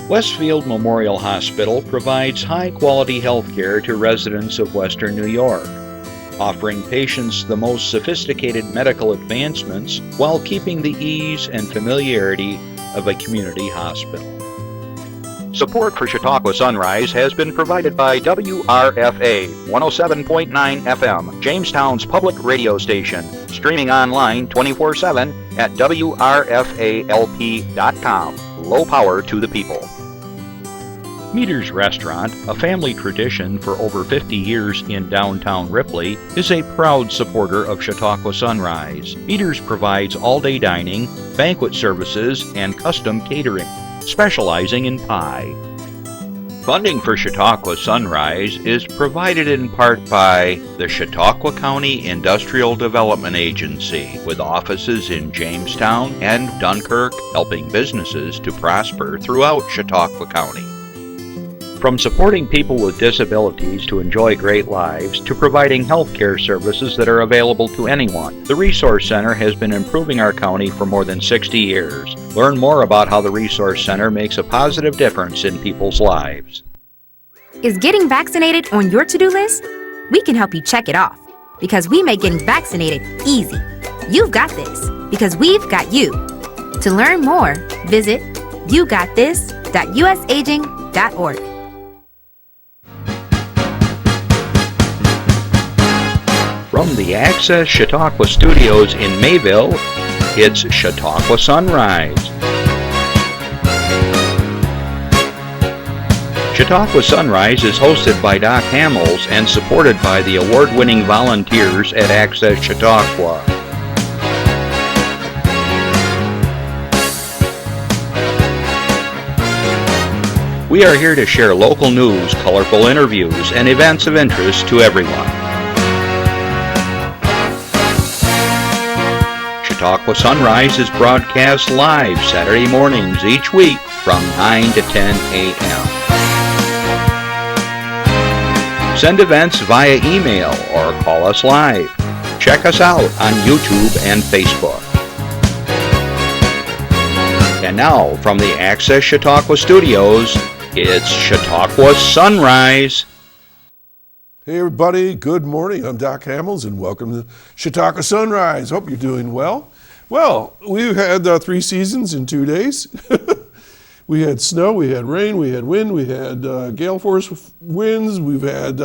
Westfield Memorial Hospital provides high-quality health care to residents of Western New York, offering patients the most sophisticated medical advancements while keeping the ease and familiarity of a community hospital. Support for Chautauqua Sunrise has been provided by WRFA 107.9 FM, Jamestown's public radio station, streaming online 24/7 at WRFALP.com. Low power to the people. Meter's Restaurant, a family tradition for over 50 years in downtown Ripley, is a proud supporter of Chautauqua Sunrise. Meter's provides all-day dining, banquet services, and custom catering, specializing in pie. Funding for Chautauqua Sunrise is provided in part by the Chautauqua County Industrial Development Agency, with offices in Jamestown and Dunkirk, helping businesses to prosper throughout Chautauqua County. From supporting people with disabilities to enjoy great lives, to providing health care services that are available to anyone, the Resource Center has been improving our county for more than 60 years. Learn more about how the Resource Center makes a positive difference in people's lives. Is getting vaccinated on your to-do list? We can help you check it off, because we make getting vaccinated easy. You've got this, because we've got you. To learn more, visit yougotthis.usaging.org. From the Access Chautauqua Studios in Mayville, it's Chautauqua Sunrise. Chautauqua Sunrise is hosted by Doc Hamels and supported by the award-winning volunteers at Access Chautauqua. We are here to share local news, colorful interviews, and events of interest to everyone. Chautauqua Sunrise is broadcast live Saturday mornings each week from 9 to 10 a.m. Send events via email or call us live. Check us out on YouTube and Facebook. And now, from the Access Chautauqua Studios, it's Chautauqua Sunrise. Hey everybody, good morning. I'm Doc Hamels and welcome to Chautauqua Sunrise. Hope you're doing well. Well, we've had 3 seasons in 2 days. We had snow, we had rain, we had wind, we had gale force winds, we've had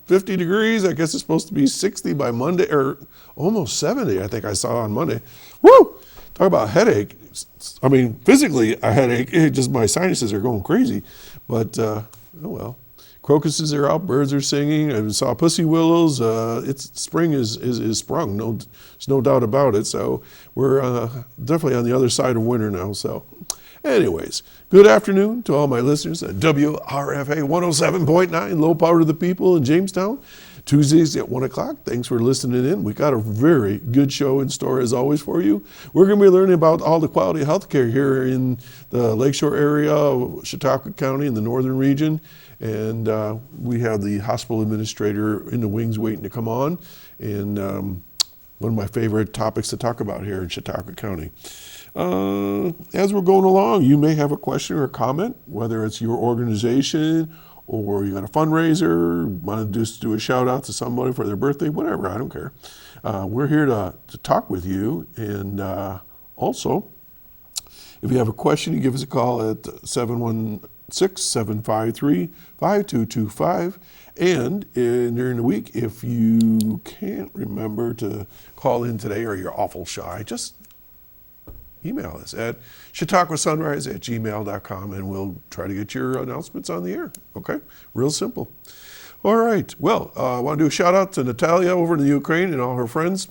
50 degrees. I guess it's supposed to be 60 by Monday, or almost 70, I think I saw on Monday. Woo! Talk about headache. I mean, physically a headache, just my sinuses are going crazy. But, oh well. Crocuses are out, birds are singing. I saw pussy willows. Spring is sprung. There's no doubt about it. So we're definitely on the other side of winter now. So, anyways, good afternoon to all my listeners at WRFA 107.9, low power to the people in Jamestown. Tuesdays at 1 o'clock. Thanks for listening in. We got a very good show in store as always for you. We're going to be learning about all the quality health care here in the Lakeshore area of Chautauqua County in the northern region. And we have the hospital administrator in the wings waiting to come on. And one of my favorite topics to talk about here in Chautauqua County. As we're going along, you may have a question or a comment, whether it's your organization or you got a fundraiser, want to do a shout out to somebody for their birthday, whatever, I don't care. We're here to talk with you. And also, if you have a question, you give us a call at 716-753-5225. And during the week, if you can't remember to call in today or you're awful shy, just email us at chautauquasunrise@gmail.com and we'll try to get your announcements on the air. Okay? Real simple. All right. Well, I want to do a shout out to Natalia over in the Ukraine and all her friends.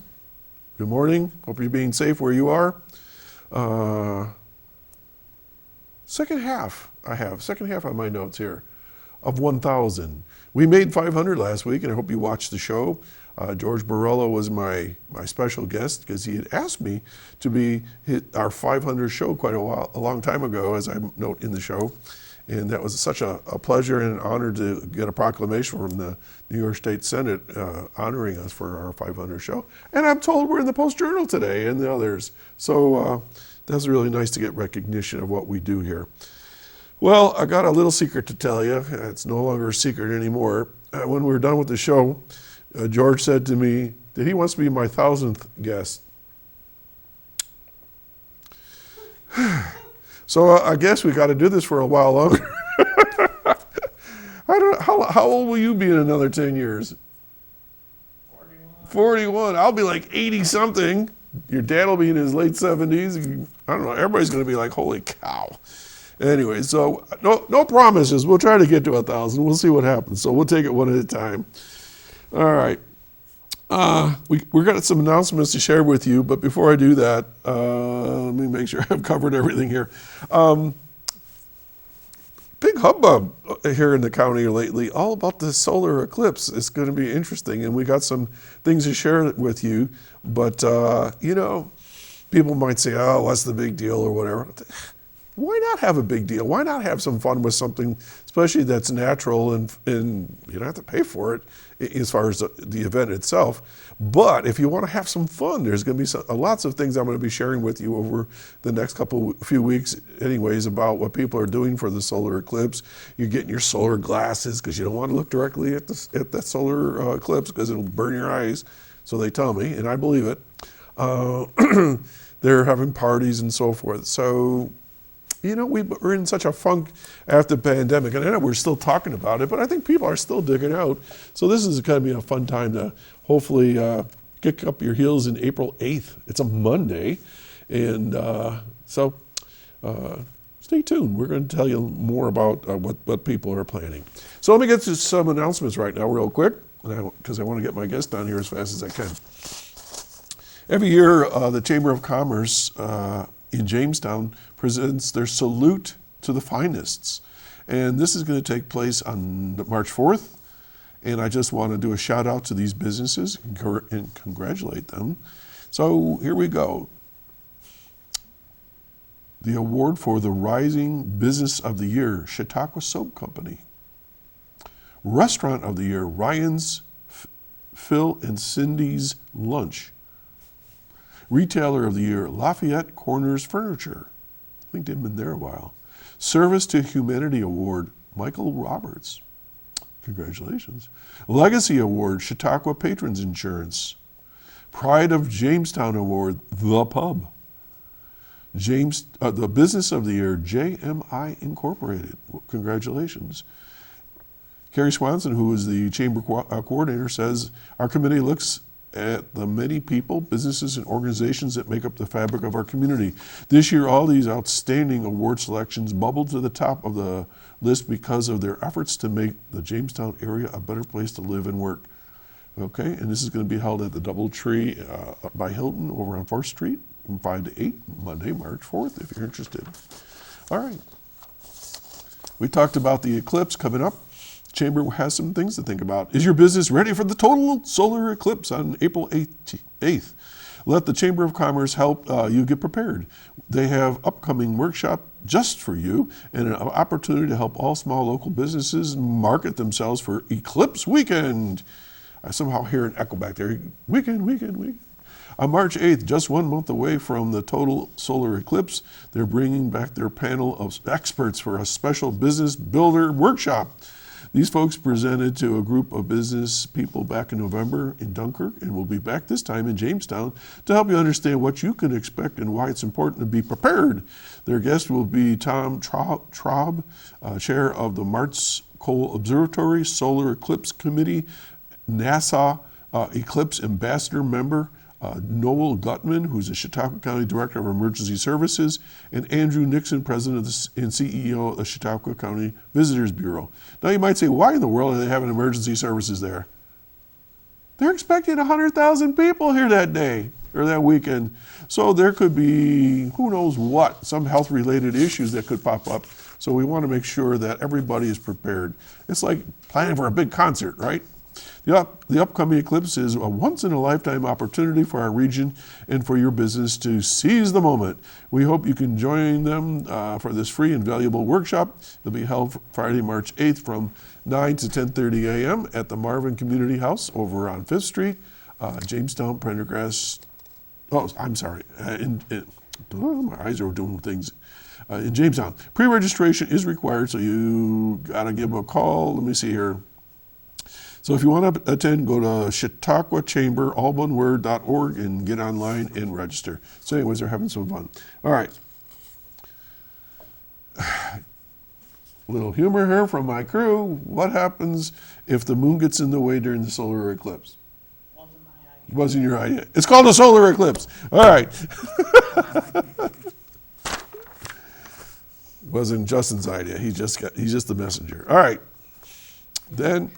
Good morning. Hope you're being safe where you are. Second half on my notes here of 1,000. We made 500 last week, and I hope you watched the show. George Borrello was my special guest because he had asked me to be our 500 show quite a long time ago, as I note in the show. And that was such a pleasure and an honor to get a proclamation from the New York State Senate honoring us for our 500 show. And I'm told we're in the Post-Journal today and the others. So that's really nice to get recognition of what we do here. Well, I got a little secret to tell you. It's no longer a secret anymore. When we were done with the show, George said to me that he wants to be my 1,000th guest. So I guess we got to do this for a while longer. I don't know, how old will you be in another 10 years? 41. I'll be like 80 something. Your dad will be in his late 70s. I don't know. Everybody's going to be like, holy cow. Anyway, so no promises. We'll try to get to 1,000. We'll see what happens. So we'll take it one at a time. All right. We're got some announcements to share with you, but before I do that, let me make sure I've covered everything here. Big hubbub here in the county lately, all about the solar eclipse. It's going to be interesting, and we got some things to share with you. But, people might say, oh, what's the big deal or whatever. Why not have a big deal? Why not have some fun with something, especially that's natural and you don't have to pay for it as far as the event itself. But if you want to have some fun, there's going to be lots of things I'm going to be sharing with you over the next few weeks anyways about what people are doing for the solar eclipse. You're getting your solar glasses because you don't want to look directly at that solar eclipse because it'll burn your eyes. So they tell me, and I believe it. They're having parties and so forth. So, we're in such a funk after the pandemic, and I know we're still talking about it, but I think people are still digging out. So this is going to be a fun time to hopefully kick up your heels in April 8th. It's a Monday, and so stay tuned. We're going to tell you more about what people are planning. So let me get to some announcements right now real quick, because I want to get my guest down here as fast as I can. Every year, the Chamber of Commerce in Jamestown presents their Salute to the Finest. And this is going to take place on March 4th. And I just want to do a shout out to these businesses and congratulate them. So here we go. The award for the Rising Business of the Year, Chautauqua Soap Company. Restaurant of the Year, Ryan's Phil and Cindy's Lunch. Retailer of the Year, Lafayette Corners Furniture. I think they've been there a while. Service to Humanity Award, Michael Roberts. Congratulations. Legacy Award, Chautauqua Patrons Insurance. Pride of Jamestown Award, The Pub. The Business of the Year, JMI Incorporated. Congratulations. Carrie Swanson, who is the Chamber Coordinator, says, our committee looks at the many people, businesses, and organizations that make up the fabric of our community. This year, all these outstanding award selections bubbled to the top of the list because of their efforts to make the Jamestown area a better place to live and work. Okay, and this is going to be held at the DoubleTree by Hilton over on 4th Street from 5 to 8, Monday, March 4th, if you're interested. All right. We talked about the eclipse coming up. Chamber has some things to think about. Is your business ready for the total solar eclipse on April 8th? Let the Chamber of Commerce help you get prepared. They have upcoming workshop just for you and an opportunity to help all small local businesses market themselves for Eclipse Weekend. I somehow hear an echo back there. Weekend. On March 8th, just 1 month away from the total solar eclipse, they're bringing back their panel of experts for a special business builder workshop. These folks presented to a group of business people back in November in Dunkirk and will be back this time in Jamestown to help you understand what you can expect and why it's important to be prepared. Their guest will be Tom Traub, chair of the Martz Cole Observatory Solar Eclipse Committee, NASA Eclipse Ambassador member, Noel Gutman, who's the Chautauqua County Director of Emergency Services, and Andrew Nixon, President and CEO of the Chautauqua County Visitors Bureau. Now you might say, why in the world are they having emergency services there? They're expecting 100,000 people here that day or that weekend. So there could be, who knows what, some health-related issues that could pop up. So we want to make sure that everybody is prepared. It's like planning for a big concert, right? The upcoming eclipse is a once-in-a-lifetime opportunity for our region and for your business to seize the moment. We hope you can join them for this free and valuable workshop. It'll be held Friday, March 8th from 9 to 10:30 a.m. at the Marvin Community House over on 5th Street, Jamestown, Prendergrass. Oh, I'm sorry. Oh, my eyes are doing things. In Jamestown, pre-registration is required, so you gotta give them a call. Let me see here. So if you want to attend, go to Chautauqua Chamber, alloneword.org, and get online and register. So anyways, they're having some fun. All right. Little humor here from my crew. What happens if the moon gets in the way during the solar eclipse? Wasn't your idea. It's called a solar eclipse. All right. Wasn't Justin's idea. He's just the messenger. All right. Then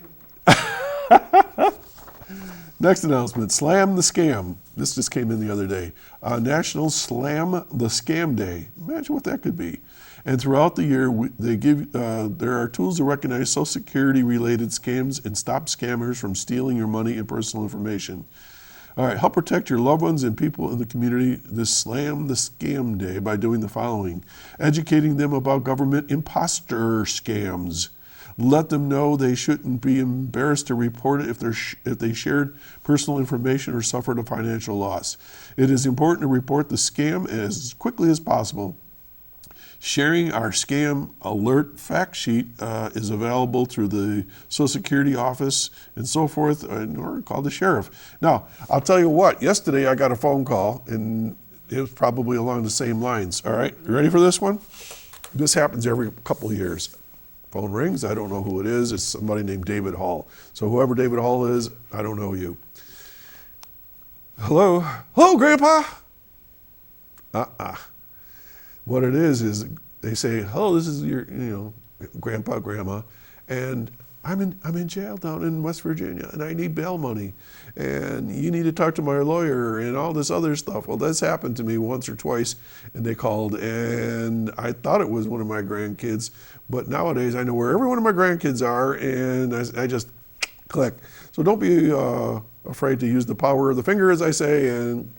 next announcement, Slam the Scam. This just came in the other day. National Slam the Scam Day. Imagine what that could be. And throughout the year, there are tools to recognize Social Security-related scams and stop scammers from stealing your money and personal information. All right, help protect your loved ones and people in the community this Slam the Scam Day by doing the following. Educating them about government imposter scams. Let them know they shouldn't be embarrassed to report it if they shared personal information or suffered a financial loss. It is important to report the scam as quickly as possible. Sharing our scam alert fact sheet is available through the Social Security office and so forth, or call the sheriff. Now, I'll tell you what, yesterday I got a phone call, and it was probably along the same lines. All right, you ready for this one? This happens every couple of years. Phone rings, I don't know who it is. It's somebody named David Hall. So whoever David Hall is, I don't know you. Hello? Hello, Grandpa? What it is they say, "Hello, this is your, Grandpa, Grandma, and I'm in jail down in West Virginia, and I need bail money, and you need to talk to my lawyer and all this other stuff." Well, that's happened to me once or twice, and they called, and I thought it was one of my grandkids, but nowadays I know where every one of my grandkids are, and I just click. So don't be afraid to use the power of the finger, as I say, and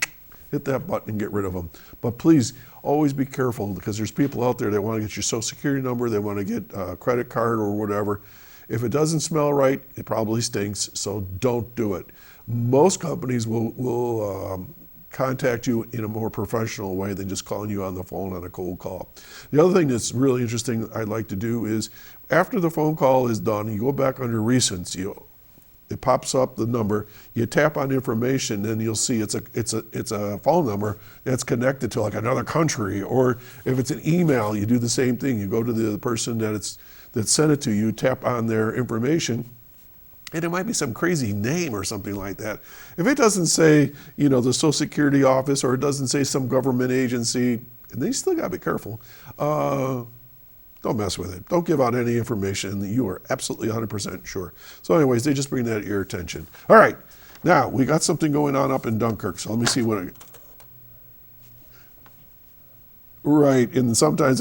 hit that button and get rid of them. But please, always be careful, because there's people out there that want to get your Social Security number, they want to get a credit card or whatever. If it doesn't smell right, it probably stinks, so don't do it. Most companies will contact you in a more professional way than just calling you on the phone on a cold call. The other thing that's really interesting I'd like to do is, after the phone call is done, you go back under recents, it pops up the number, you tap on information, and you'll see it's a phone number that's connected to like another country. Or if it's an email, you do the same thing. You go to the person that sent it to you, tap on their information, and it might be some crazy name or something like that. If it doesn't say, the Social Security office, or it doesn't say some government agency, and then you still gotta be careful, don't mess with it. Don't give out any information that you are absolutely 100% sure. So anyways, they just bring that to your attention. All right, now we got something going on up in Dunkirk, so let me see what right, and sometimes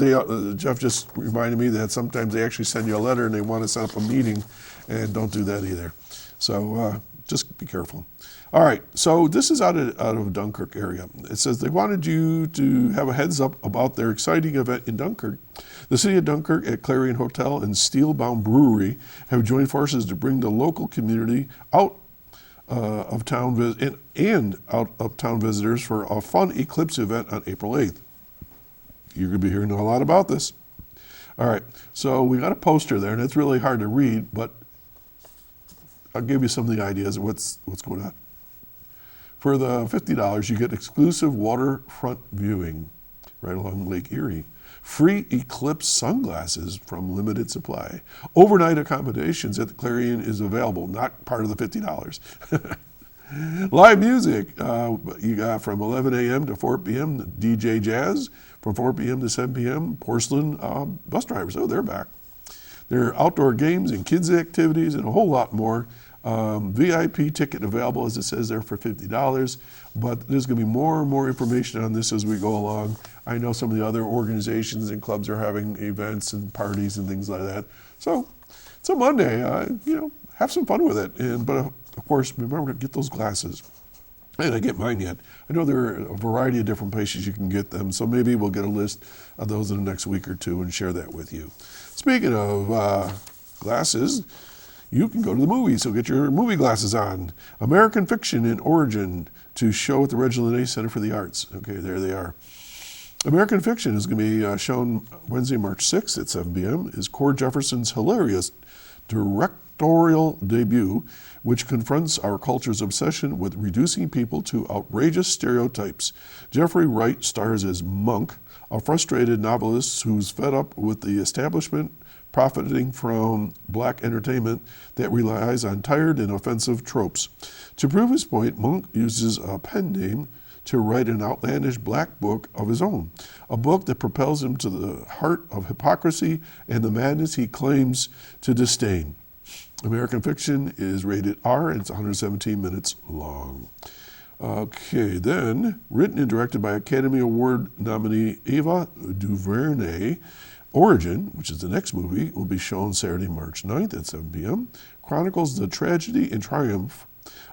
Jeff just reminded me that sometimes they actually send you a letter and they want to set up a meeting, and don't do that either. So just be careful. All right, so this is out of Dunkirk area. It says they wanted you to have a heads up about their exciting event in Dunkirk. The city of Dunkirk at Clarion Hotel and Steelbound Brewery have joined forces to bring the local community out of town and out of town visitors for a fun eclipse event on April 8th. You're going to be hearing a lot about this. All right, so we got a poster there, and it's really hard to read, but I'll give you some of the ideas of what's going on. For the $50, you get exclusive waterfront viewing right along Lake Erie. Free eclipse sunglasses from limited supply. Overnight accommodations at the Clarion is available, not part of the $50. Live music, you got from 11 a.m. to 4 p.m. DJ Jazz, from 4 p.m. to 7 p.m. Porcelain bus drivers, they're back. There are outdoor games and kids activities and a whole lot more. VIP ticket available, as it says there, for $50, but there's going to be more and more information on this as we go along. I know some of the other organizations and clubs are having events and parties and things like that. So it's a Monday, have some fun with it. But of course, remember to get those glasses. I didn't get mine yet. I know there are a variety of different places you can get them, so maybe we'll get a list of those in the next week or two and share that with you. Speaking of glasses, you can go to the movies, so get your movie glasses on. American Fiction in Origin to show at the Reginald A. Center for the Arts. Okay, there they are. American Fiction is going to be shown Wednesday, March 6th at 7 p.m. is Cord Jefferson's hilarious directorial debut, which confronts our culture's obsession with reducing people to outrageous stereotypes. Jeffrey Wright stars as Monk, a frustrated novelist who's fed up with the establishment profiting from black entertainment that relies on tired and offensive tropes. To prove his point, Monk uses a pen name to write an outlandish black book of his own, a book that propels him to the heart of hypocrisy and the madness he claims to disdain. American Fiction is rated R and it's 117 minutes long. Okay, then, written and directed by Academy Award nominee Ava DuVernay, Origin, which is the next movie, will be shown Saturday, March 9th at 7 p.m., chronicles the tragedy and triumph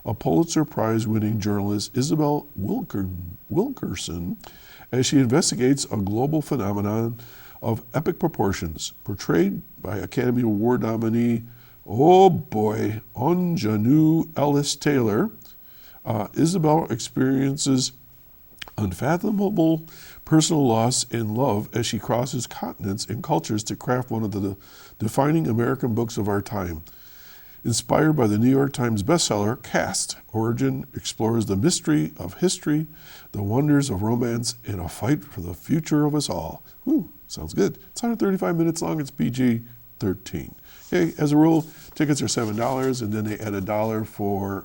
of Pulitzer Prize-winning journalist Isabel Wilkerson as she investigates a global phenomenon of epic proportions, portrayed by Academy Award nominee, Anjanou Ellis-Taylor. Isabel experiences unfathomable personal loss and love as she crosses continents and cultures to craft one of the defining American books of our time. Inspired by the New York Times bestseller, Caste, Origin explores the mystery of history, the wonders of romance, and a fight for the future of us all. Whew, sounds good. It's 135 minutes long. It's PG-13. Okay, as a rule, tickets are $7, and then they add $1 for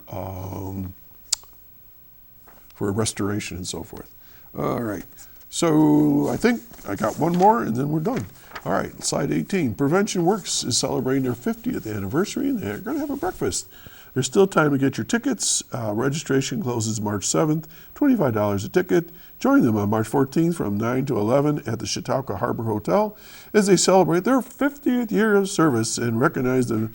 restoration and so forth. All right. So I think I got one more, and then we're done. All right, slide 18. Prevention Works is celebrating their 50th anniversary, and they're going to have a breakfast. There's still time to get your tickets. Registration closes March 7th, $25 a ticket. Join them on March 14th from 9 to 11 at the Chautauqua Harbor Hotel as they celebrate their 50th year of service and recognize the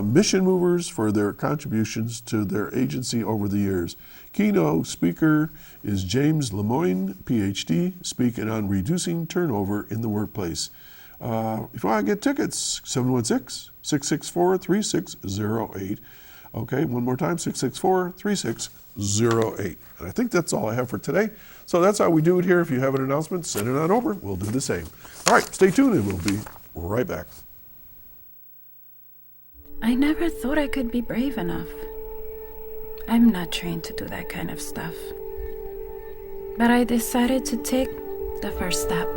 mission movers for their contributions to their agency over the years. Keynote speaker is James Lemoyne, PhD, speaking on reducing turnover in the workplace. If you want to get tickets, 716-664-3608. Okay, one more time, 664-3608. And I think that's all I have for today. So that's how we do it here. If you have an announcement, send it on over. We'll do the same. All right, stay tuned and we'll be right back. I never thought I could be brave enough. I'm not trained to do that kind of stuff. But I decided to take the first step.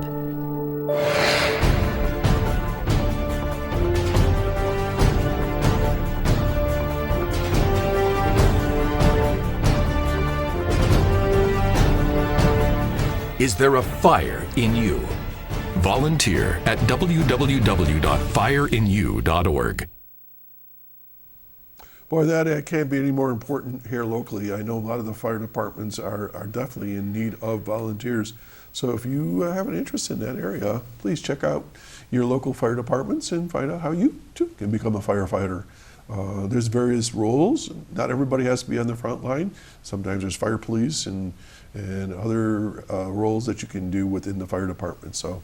Is there a fire in you? Volunteer at www.fireinu.org. Boy, that can't be any more important here locally. I know a lot of the fire departments are definitely in need of volunteers. So if you have an interest in that area, please check out your local fire departments and find out how you too can become a firefighter. There's various roles. Not everybody has to be on the front line. Sometimes there's fire police and other roles that you can do within the fire department. So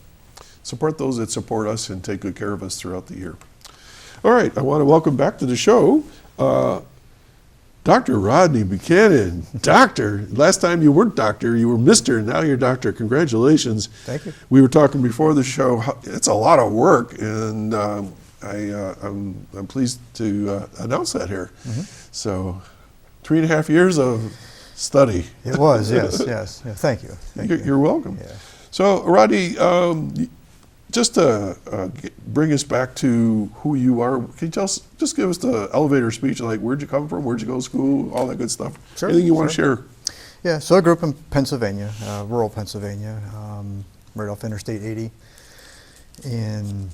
support those that support us and take good care of us throughout the year. All right, I want to welcome back to the show Dr. Rodney Buchanan. Doctor, last time you weren't doctor, you were Mr., now you're doctor. Congratulations. Thank you. We were talking before the show, it's a lot of work, and I'm pleased to announce that here. Mm-hmm. So 3.5 years of study. It was, yes, yes. Yeah, thank you. You're welcome. Yeah. So, Rodney, just to bring us back to who you are, can you just give us the elevator speech, like where'd you come from, where'd you go to school, all that good stuff? Sure. Anything you want to share? Yeah, so I grew up in Pennsylvania, rural Pennsylvania, right off Interstate 80, and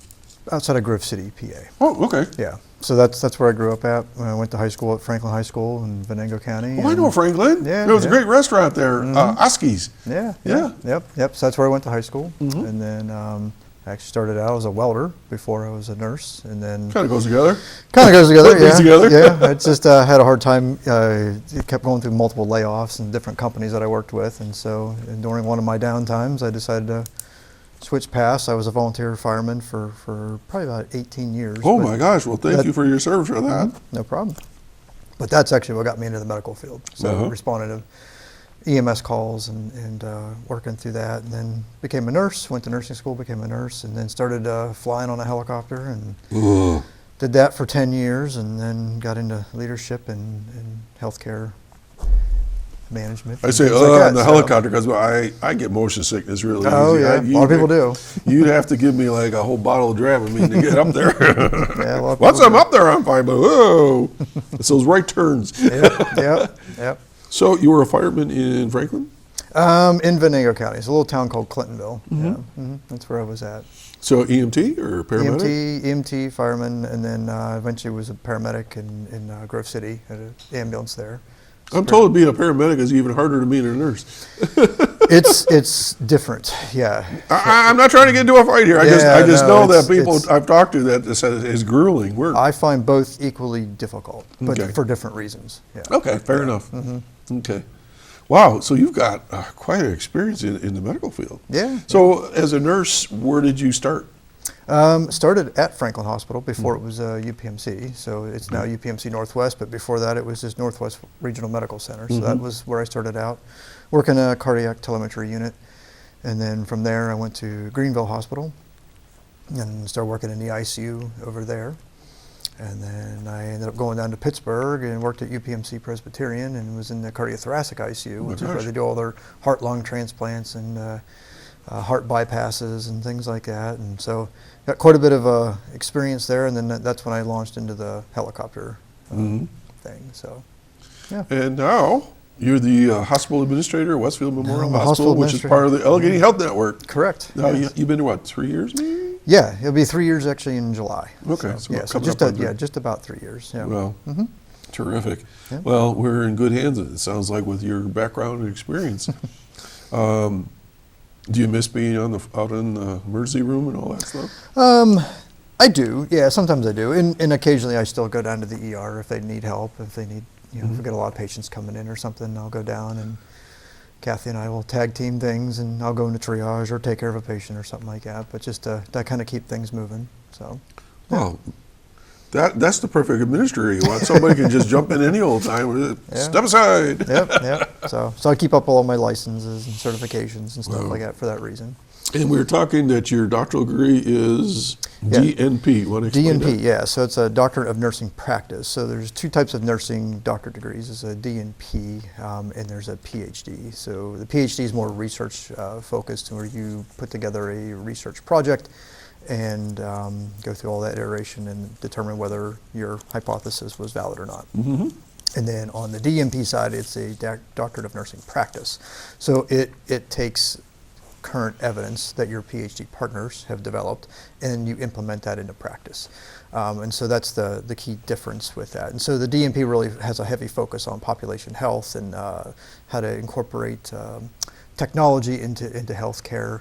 outside of Grove City, PA. Oh, okay. Yeah, so that's where I grew up at. I went to high school at Franklin High School in Venango County. Oh, I know Franklin. Yeah, there was yeah. a great restaurant there, Oski's. Yeah. Yep. So that's where I went to high school, and then I actually started out as a welder before I was a nurse, and then Kind of goes together. Yeah, I just had a hard time. It kept going through multiple layoffs and different companies that I worked with, and so during one of my downtimes, I decided to switch paths. I was a volunteer fireman for probably about 18 years. Oh my gosh! Well, thank you for your service for that. No problem. But that's actually what got me into the medical field. So I responded to EMS calls and working through that, and then became a nurse, went to nursing school, became a nurse, and then started flying on a helicopter and did that for 10 years, and then got into leadership and healthcare management. I say, things like that, on the so- helicopter, because I get motion sickness really Oh easy. yeah, a lot of people do. You'd have to give me like a whole bottle of Dramamine to get up there. Yeah, a lot of Once people I'm up there, I'm fine, but whoa, it's those right turns. Yep. So you were a fireman in Franklin? In Venango County, it's a little town called Clintonville. Yeah, that's where I was at. So EMT or paramedic? EMT, fireman, and then eventually was a paramedic in Grove City at an ambulance there. I'm told being a paramedic is even harder than being a nurse. It's different, yeah. I'm not trying to get into a fight here. I Yeah, just no, know that people it's- I've talked to that said it's grueling work. I find both equally difficult, but Okay. for different reasons. Yeah. Okay, fair enough. Okay. Wow, so you've got quite an experience in the medical field. Yeah. So as a nurse, where did you start? Started at Franklin Hospital before it was UPMC, so it's now UPMC Northwest, but before that it was just Northwest Regional Medical Center, so that was where I started out, working a cardiac telemetry unit, and then from there I went to Greenville Hospital and started working in the ICU over there, and then I ended up going down to Pittsburgh and worked at UPMC Presbyterian and was in the cardiothoracic ICU, which is where they do all their heart-lung transplants and heart bypasses and things like that, and so got quite a bit of experience there, and then that's when I launched into the helicopter thing. So, yeah. And now you're the hospital administrator at Westfield Memorial I'm a Hospital, hospital which is part of the Allegheny Health Network. Correct. Now Yes. you've been to what, 3 years maybe? Yeah, it'll be 3 years actually in July. Okay, so yeah, so coming just up on three. just about 3 years. Yeah. Well, terrific. Yeah. Well, we're in good hands, it sounds like, with your background and experience. Do you miss being out in the emergency room and all that stuff? I do. Yeah, sometimes I do, and occasionally I still go down to the ER if they need help. If they need, if we get a lot of patients coming in or something, I'll go down, and Kathy and I will tag team things, and I'll go into triage or take care of a patient or something like that. But just to kind of keep things moving. So. Yeah. Well, that's the perfect administrator you want. Somebody can just jump in any old time. Step aside. Yep. So I keep up all my licenses and certifications and stuff Wow. like that for that reason. And we were talking that your doctoral degree is Yeah. DNP. Want to explain DNP, that? yeah. So it's a Doctorate of Nursing Practice. So there's two types of nursing doctorate degrees. There's a DNP and there's a PhD. So the PhD is more research focused, where you put together a research project and go through all that iteration and determine whether your hypothesis was valid or not. Mm-hmm. And then on the DNP side, it's a Doctorate of Nursing Practice. So it takes current evidence that your PhD partners have developed, and you implement that into practice. And so that's the key difference with that. And so the DNP really has a heavy focus on population health and how to incorporate technology into healthcare,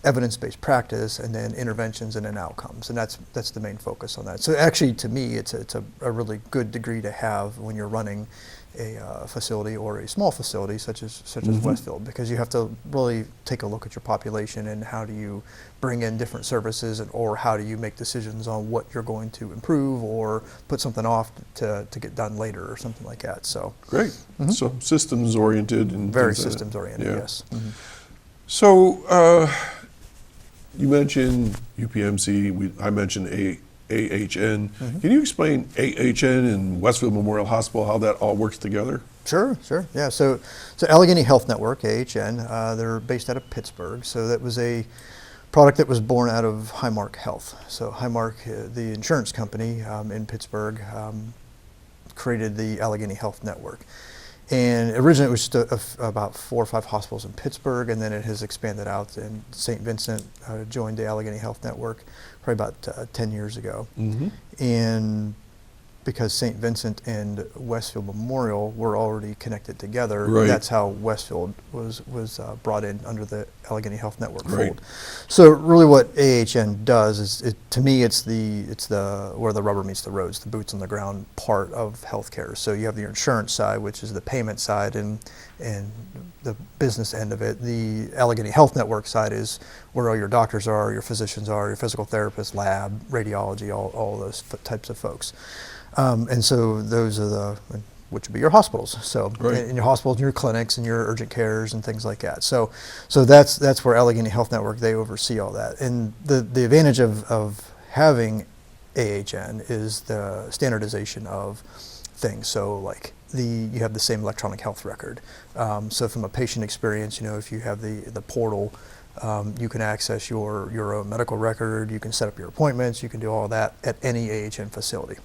evidence-based practice, and then interventions and then outcomes. And that's the main focus on that. So actually, to me, it's a really good degree to have when you're running a facility or a small facility such as Westfield, because you have to really take a look at your population and how do you bring in different services, or how do you make decisions on what you're going to improve or put something off to get done later or something like that. So Great. So systems oriented and very things like that. systems oriented. Yeah. Yes. So you mentioned UPMC. I mentioned AHN. Can you explain AHN and Westfield Memorial Hospital, how that all works together? Sure. Yeah. So Allegheny Health Network, AHN, they're based out of Pittsburgh. So that was a product that was born out of Highmark Health. So Highmark, the insurance company in Pittsburgh, created the Allegheny Health Network. And originally it was just about 4 or 5 hospitals in Pittsburgh, and then it has expanded out, and St. Vincent joined the Allegheny Health Network probably about 10 years ago. And because St. Vincent and Westfield Memorial were already connected together, Right. that's how Westfield was brought in under the Allegheny Health Network Right. fold. So really what AHN does is, to me, it's the where the rubber meets the road, it's the boots on the ground part of healthcare. So you have the insurance side, which is the payment side and the business end of it. The Allegheny Health Network side is where all your doctors are, your physicians are, your physical therapists, lab, radiology, all those types of folks. And so those are which would be your hospitals. So Right. in your hospitals and your clinics and your urgent cares and things like that. So that's where Allegheny Health Network, they oversee all that. And the advantage of having AHN is the standardization of things. So like you have the same electronic health record. So from a patient experience, if you have the portal, you can access your own medical record, you can set up your appointments, you can do all that at any AHN facility,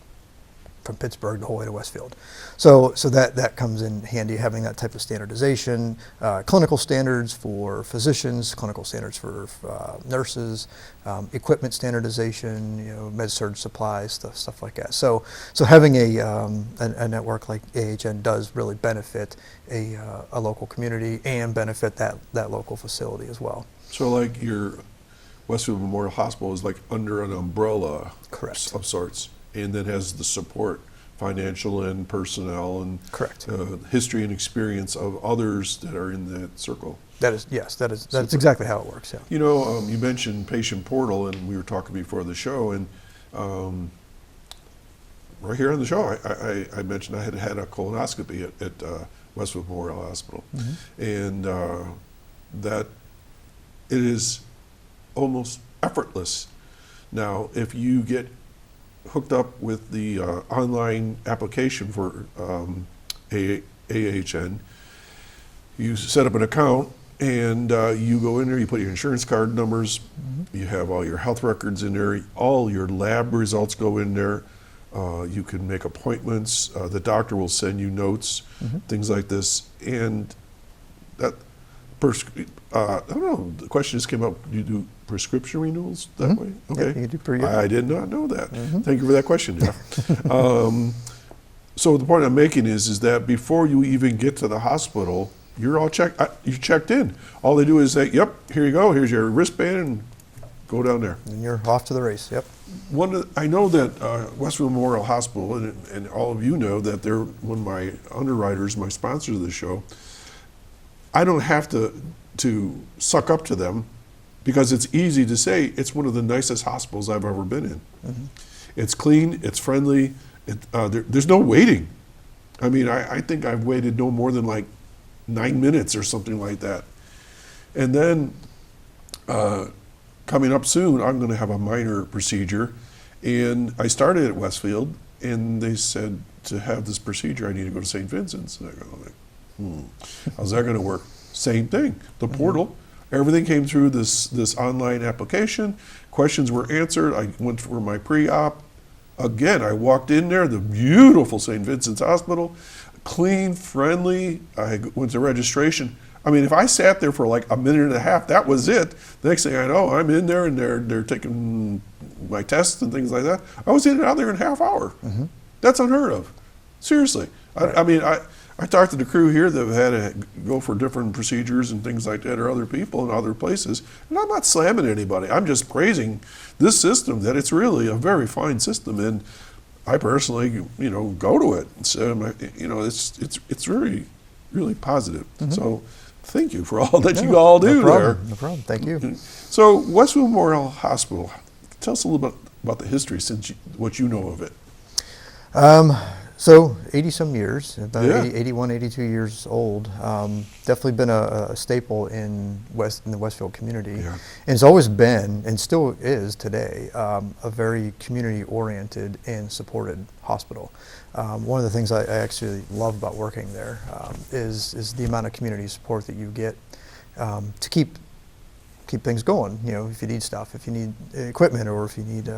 from Pittsburgh the whole way to Westfield. So that comes in handy, having that type of standardization, clinical standards for physicians, clinical standards for nurses, equipment standardization, med-surg supplies, stuff like that. So having a network like AHN does really benefit a local community and benefit that local facility as well. So like your Westfield Memorial Hospital is like under an umbrella. Correct. Of sorts, and then has the support, financial and personnel, and Correct. History and experience of others that are in that circle. That's exactly how it works. Yeah. You mentioned patient portal, and we were talking before the show, and right here on the show, I mentioned I had a colonoscopy at Westfield Memorial Hospital, and that it is almost effortless. Now, if you get hooked up with the online application for AHN, you set up an account, and you go in there, you put your insurance card numbers, you have all your health records in there, all your lab results go in there, you can make appointments, the doctor will send you notes, things like this, and that I don't know, the question just came up, you do prescription renewals that way? Okay. Yeah, you do per year. I did not know that. Thank you for that question, Jeff. So the point I'm making is that before you even get to the hospital, you're all you checked in. All they do is say, yep, here you go, here's your wristband, and go down there. And you're off to the race, yep. I know that Westfield Memorial Hospital, and all of you know that they're one of my underwriters, my sponsors of the show. I don't have to suck up to them, because it's easy to say it's one of the nicest hospitals I've ever been in. It's clean, it's friendly, there's no waiting. I mean, I think I've waited no more than like 9 minutes or something like that. And then coming up soon, I'm going to have a minor procedure. And I started at Westfield, and they said to have this procedure, I need to go to St. Vincent's. And I go like, how's that going to work? Same thing, the portal. Everything came through this online application. Questions were answered. I went for my pre-op. Again, I walked in there, the beautiful St. Vincent's Hospital, clean, friendly. I went to registration. I mean, if I sat there for like a minute and a half, that was it. The next thing I know, I'm in there, and they're taking my tests and things like that. I was in and out there in a half hour. That's unheard of. Seriously. Right. I mean, I talked to the crew here that have had to go for different procedures and things like that, or other people in other places, and I'm not slamming anybody. I'm just praising this system, that it's really a very fine system, and I personally, go to it. So, it's really, really positive. So, thank you for all that you all do there. No problem. Thank you. So, Westfield Memorial Hospital, tell us a little bit about the history, what you know of it. So 80-some years, about Yeah. 81, 82 years old. Definitely been a staple in the Westfield community. Yeah. And it's always been, and still is today, a very community-oriented and supported hospital. One of the things I actually love about working there is the amount of community support that you get to keep things going. If you need stuff, if you need equipment, or if you need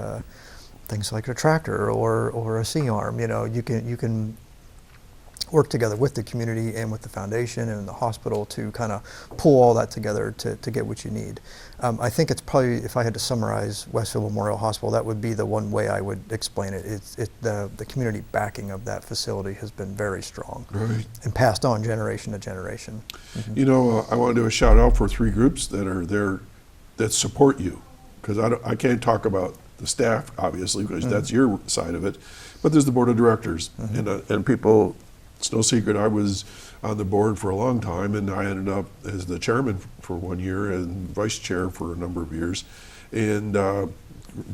things like a tractor or a C-arm, you can work together with the community and with the foundation and the hospital to kind of pull all that together to get what you need. I think it's probably, if I had to summarize Westfield Memorial Hospital, that would be the one way I would explain it. The community backing of that facility has been very strong, Right. and passed on generation to generation. I want to do a shout out for 3 groups that are there that support you, because I can't talk about the staff, obviously, because that's your side of it, but there's the board of directors, and people. It's no secret I was on the board for a long time, and I ended up as the chairman for 1 year and vice chair for a number of years. and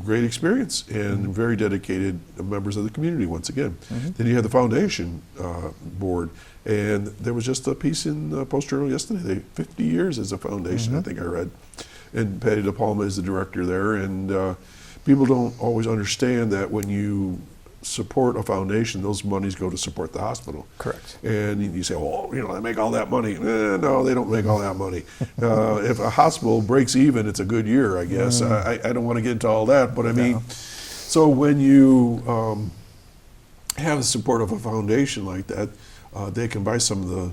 great experience and very dedicated members of the community once again. Then you have the foundation board, and there was just a piece in the Post-Journal yesterday, 50 years as a foundation, I think I read. And Patty DePalma is the director there, and people don't always understand that when you support a foundation, those monies go to support the hospital. Correct. And you say, well, you know, they make all that money. No, they don't make all that money. If a hospital breaks even, it's a good year, I guess. I don't want to get into all that, but I mean, so when you have the support of a foundation like that, they can buy some of the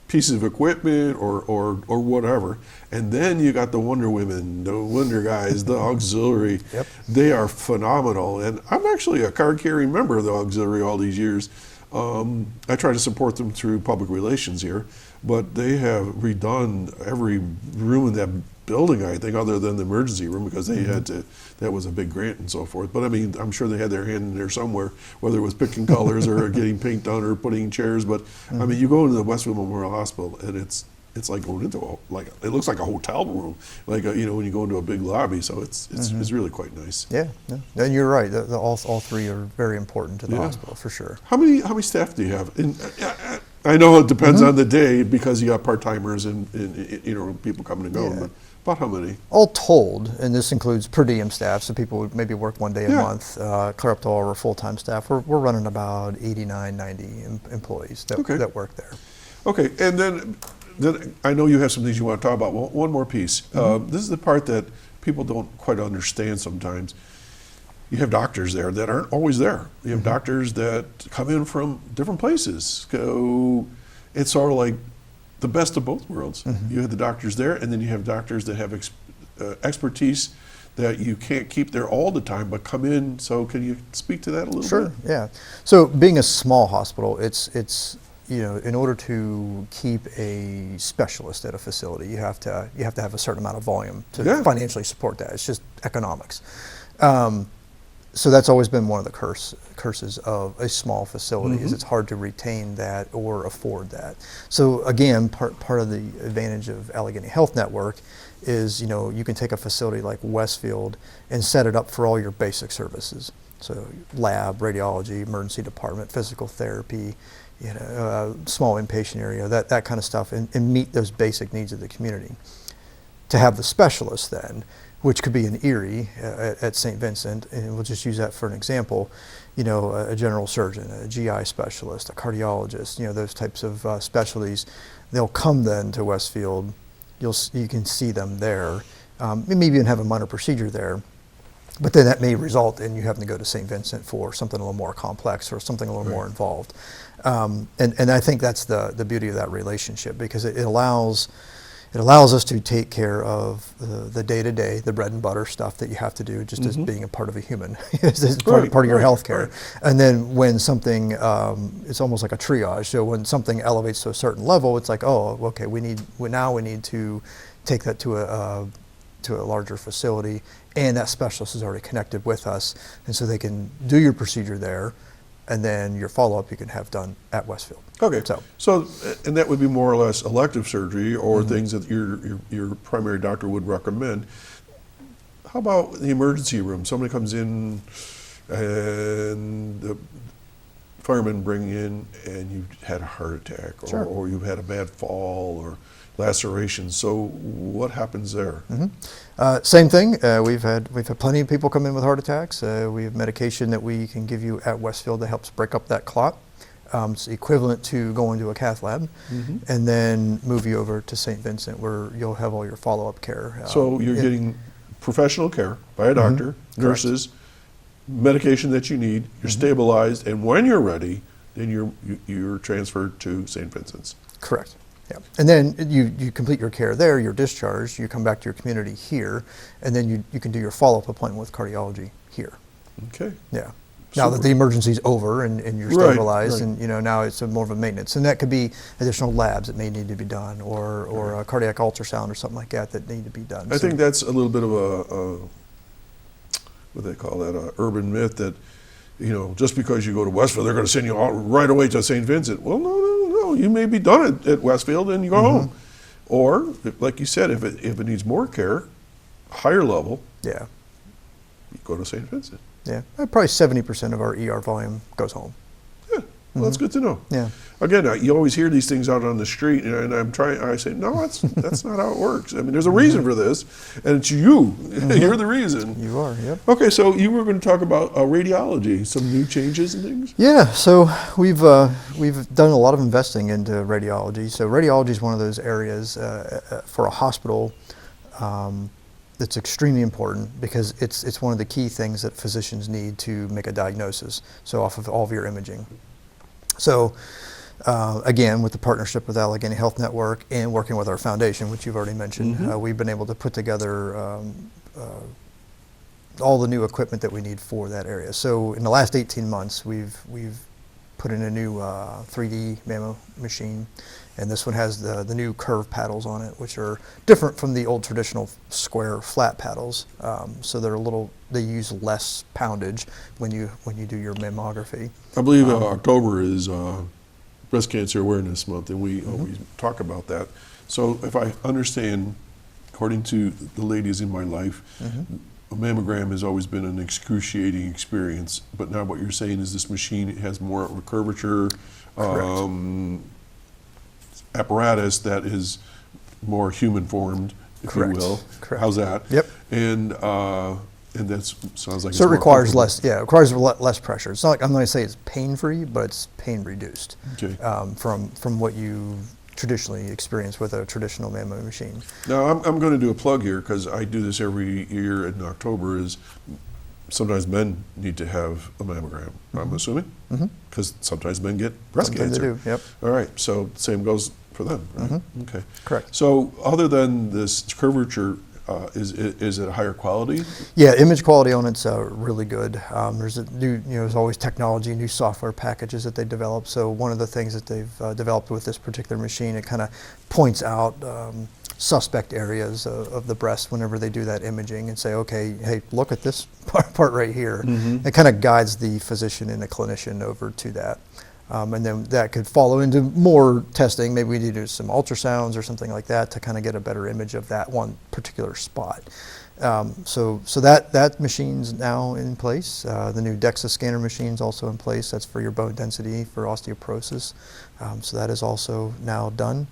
pieces of equipment or whatever, and then you got the Wonder Women, the Wonder Guys, the auxiliary. They are phenomenal, and I'm actually a card-carrying member of the auxiliary all these years. I try to support them through public relations here, but they have redone every room in that building, I think, other than the emergency room, because they had to, that was a big grant and so forth. But I mean, I'm sure they had their hand in there somewhere, whether it was picking colors or getting paint done or putting chairs. But I mean, you go into the Westfield Memorial Hospital and it's like going into it looks like a hotel room, like you know, when you go into a big lobby. So it's really quite nice. Yeah, and you're right. All three are very important to the hospital for sure. How many staff do you have? And I know it depends on the day because you got part timers and you know, people coming and going. But about how many? All told, and this includes per diem staff, so people would maybe work one day a month, clear up to all our full-time staff. We're running about 89, 90 employees that work there. Okay, and then I know you have some things you want to talk about. Well, one more piece. This is the part that people don't quite understand sometimes. You have doctors there that aren't always there. You have doctors that come in from different places. So it's sort of like the best of both worlds. You have the doctors there, and then you have doctors that have expertise that you can't keep there all the time, but come in. So can you speak to that a little bit? Sure, yeah. So being a small hospital, it's you know, in order to keep a specialist at a facility, you have to have a certain amount of volume to financially support that. It's just economics. So that's always been one of the curses of a small facility is it's hard to retain that or afford that. So again, part of the advantage of Allegheny Health Network is, you know, you can take a facility like Westfield and set it up for all your basic services. So lab, radiology, emergency department, physical therapy, you know, small inpatient area, that kind of stuff, and meet those basic needs of the community. To have the specialist then, which could be in Erie at St. Vincent, and we'll just use that for an example, you know, a general surgeon, a GI specialist, a cardiologist, you know, those types of specialties, they'll come then to Westfield, you can see them there, maybe even have a minor procedure there, but then that may result in you having to go to St. Vincent for something a little more complex or something a little more involved. And I think that's the beauty of that relationship, because it allows us to take care of the day-to-day, the bread and butter stuff that you have to do just as being a part of a human. It's part of your health care. And then when something, it's almost like a triage. So when something elevates to a certain level, it's like, oh, okay, we need to take that to a larger facility, and that specialist is already connected with us, and so they can do your procedure there, and then your follow-up you can have done at Westfield. Okay, so and that would be more or less elective surgery or things that your primary doctor would recommend. How about the emergency room? Somebody comes in and the firemen bring in and you've had a heart attack or you've had a bad fall or laceration. So what happens there? Same thing. We've had plenty of people come in with heart attacks. We have medication that we can give you at Westfield that helps break up that clot. It's equivalent to going to a cath lab, and then move you over to St. Vincent, where you'll have all your follow-up care. So you're getting professional care by a doctor, nurses, medication that you need. You're stabilized, and when you're ready, then you're transferred to St. Vincent's. Correct. Yeah. And then you complete your care there, you're discharged, you come back to your community here, and then you can do your follow-up appointment with cardiology here. Okay. Yeah. Now that the emergency's over and you're stabilized, and you know, now it's more of a maintenance, and that could be additional labs that may need to be done, or a cardiac ultrasound or something like that need to be done. I think that's a little bit of a what do they call that, a urban myth that, you know, just because you go to Westfield, they're going to send you right away to St. Vincent. Well, no. You may be done at Westfield and you go home, or like you said, if it needs more care, higher level, Yeah, you go to St. Vincent. yeah. Probably 70% of our ER volume goes home. Yeah, well, that's good to know. Yeah. Again, you always hear these things out on the street, and I say, no, that's not how it works. I mean, there's a reason for this, and it's you. You're the reason. You are, yep. Okay, so you were going to talk about radiology, some new changes and things? Yeah, so we've done a lot of investing into radiology. So radiology is one of those areas for a hospital that's extremely important because it's one of the key things that physicians need to make a diagnosis. So off of all of your imaging. So again, with the partnership with Allegheny Health Network and working with our foundation, which you've already mentioned, we've been able to put together all the new equipment that we need for that area. So in the last 18 months, we've put in a new 3D mammo machine, and this one has the new curved paddles on it, which are different from the old traditional square flat paddles. So they use less poundage when you do your mammography. I believe October is Breast Cancer Awareness Month, and we always talk about that. So if I understand, according to the ladies in my life, a mammogram has always been an excruciating experience, but now what you're saying is this machine has more of a curvature apparatus that is more human formed, if you will. Correct. How's that? Yep. And that sounds like So it it's requires more less. Yeah, it requires less pressure. It's not like I'm not going to say it's pain free, but it's pain reduced. Okay. From what you traditionally experience with a traditional mammo machine. Now I'm going to do a plug here because I do this every year in October. Is sometimes men need to have a mammogram. I'm assuming because sometimes men get breast Sometimes cancer. they do. Yep. All right. So same goes for them. Right? Okay. Correct. So other than this curvature, is it a higher quality? Yeah, image quality on it's really good. There's a new, there's always technology, new software packages that they develop. So one of the things that they've developed with this particular machine, it kind of points out suspect areas of the breast whenever they do that imaging and say, okay, hey, look at this part right here. It kind of guides the physician and the clinician over to that. And then that could follow into more testing. Maybe we need to do some ultrasounds or something like that to kind of get a better image of that one particular spot. So that machine's now in place. The new DEXA scanner machine's also in place. That's for your bone density, for osteoporosis. So that is also now done.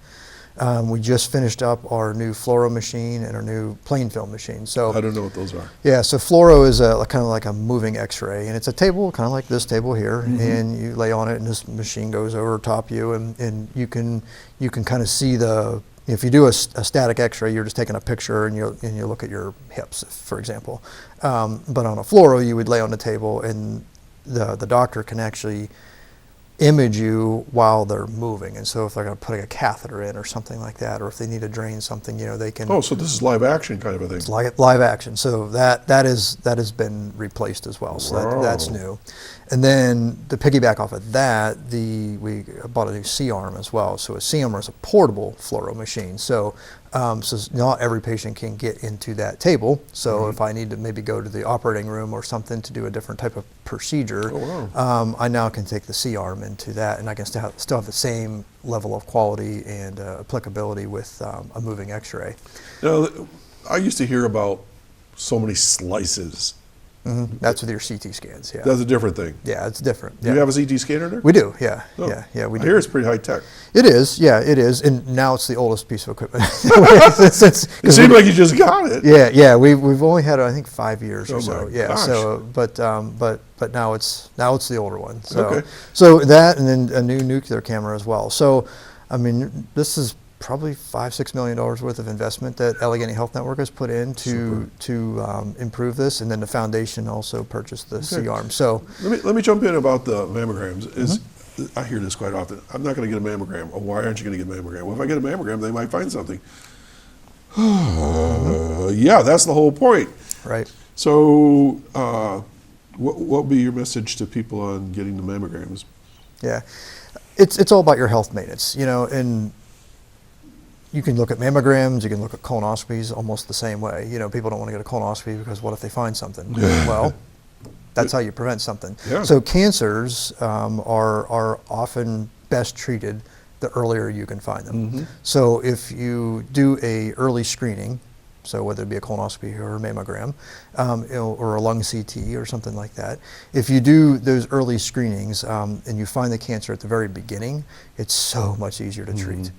We just finished up our new fluoro machine and our new plain film machine. So I don't know what those are. yeah, so fluoro is kind of like a moving X-ray, and it's a table kind of like this table here, and you lay on it, and this machine goes over top you, and you can kind of see the. If you do a static X-ray, you're just taking a picture, and you look at your hips, for example. But on a fluoro, you would lay on the table, and the doctor can actually image you while they're moving. And so if they're going to put a catheter in or something like that, or if they need to drain something, they can. Oh, so this is live action kind of a thing. It's like live action. So that has been replaced as well. So that's new. And then to piggyback off of that, we bought a new C-arm as well. So a C-arm is a portable fluoro machine. So not every patient can get into that table. So if I need to maybe go to the operating room or something to do a different type of procedure, I now can take the C-arm into that, and I can still have the same level of quality and applicability with a moving X-ray. Now, I used to hear about so many slices. That's with your CT scans. Yeah, That's a different thing. yeah, it's different. Do you have a CT scanner there? We do. Yeah, Oh. yeah, we I do. hear it's pretty high tech. It is. Yeah, it is. And now it's the oldest piece of equipment. It seemed like you just got it. Yeah. We've only had it, I think, 5 years or Oh so. my Yeah. gosh. So, but now it's the older one. So, Okay. so that, and then a new nuclear camera as well. So, I mean, this is probably $5-6 million worth of investment that Allegheny Health Network has put in to improve this, and then the foundation also purchased the C-arm. So Let me jump in about the mammograms. I hear this quite often. I'm not going to get a mammogram. Oh, why aren't you going to get a mammogram? Well, if I get a mammogram, they might find something. Yeah, that's the whole point. right. So, what would be your message to people on getting the mammograms? Yeah, it's all about your health maintenance, and you can look at mammograms, you can look at colonoscopies almost the same way. People don't want to get a colonoscopy because what if they find something? Well, that's how you prevent something. Yeah. So cancers are often best treated the earlier you can find them. So if you do a early screening, so whether it be a colonoscopy or a mammogram, or a lung CT or something like that, if you do those early screenings and you find the cancer at the very beginning, it's so much easier to treat.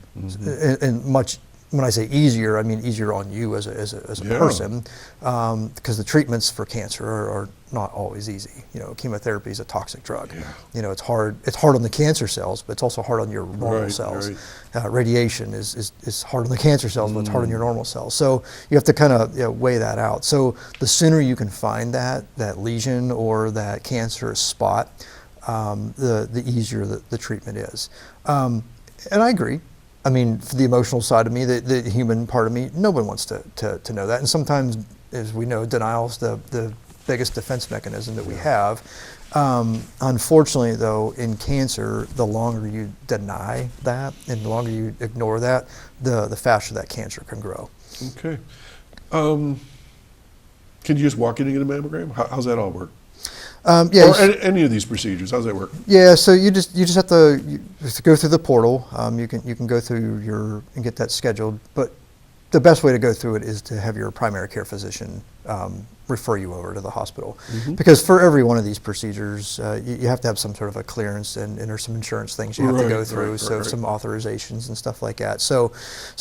And much, when I say easier, I mean easier on you as a person, because the treatments for cancer are not always easy. Chemotherapy is a toxic drug. It's hard on the cancer cells, but it's also hard on your normal cells. Radiation is hard on the cancer cells, but it's hard on your normal cells. So you have to kind of weigh that out. So the sooner you can find that lesion or that cancerous spot, the easier the treatment is. And I agree. I mean, for the emotional side of me, the human part of me, nobody wants to know that. And sometimes, as we know, denial is the biggest defense mechanism that we have. Unfortunately, though, in cancer, the longer you deny that and the longer you ignore that, the faster that cancer can grow. Okay. Can you just walk in and get a mammogram? How's that all work? Or any of these procedures, how's that work? Yeah, so you just have to go through the portal. You can go through and get that scheduled, but the best way to go through it is to have your primary care physician refer you over to the hospital, because for every one of these procedures, you have to have some sort of a clearance, and there's some insurance things you have to go through, some authorizations and stuff like that. So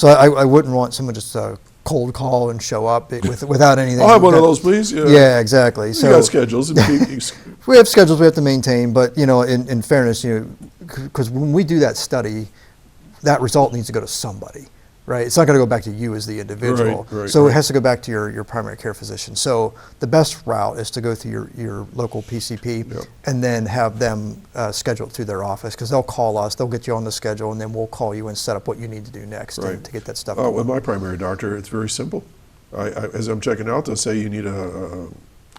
I wouldn't want someone just cold call and show up without anything. I'll have one of those, please. Yeah, exactly. So you got schedules. We have schedules we have to maintain, but in fairness, because when we do that study, that result needs to go to somebody, right? It's not going to go back to you as the individual. So it has to go back to your primary care physician. So the best route is to go through your local PCP and then have them schedule it through their office, because they'll call us, they'll get you on the schedule, and then we'll call you and set up what you need to do next to get that stuff going. With my primary doctor, it's very simple. As I'm checking out, they'll say you need an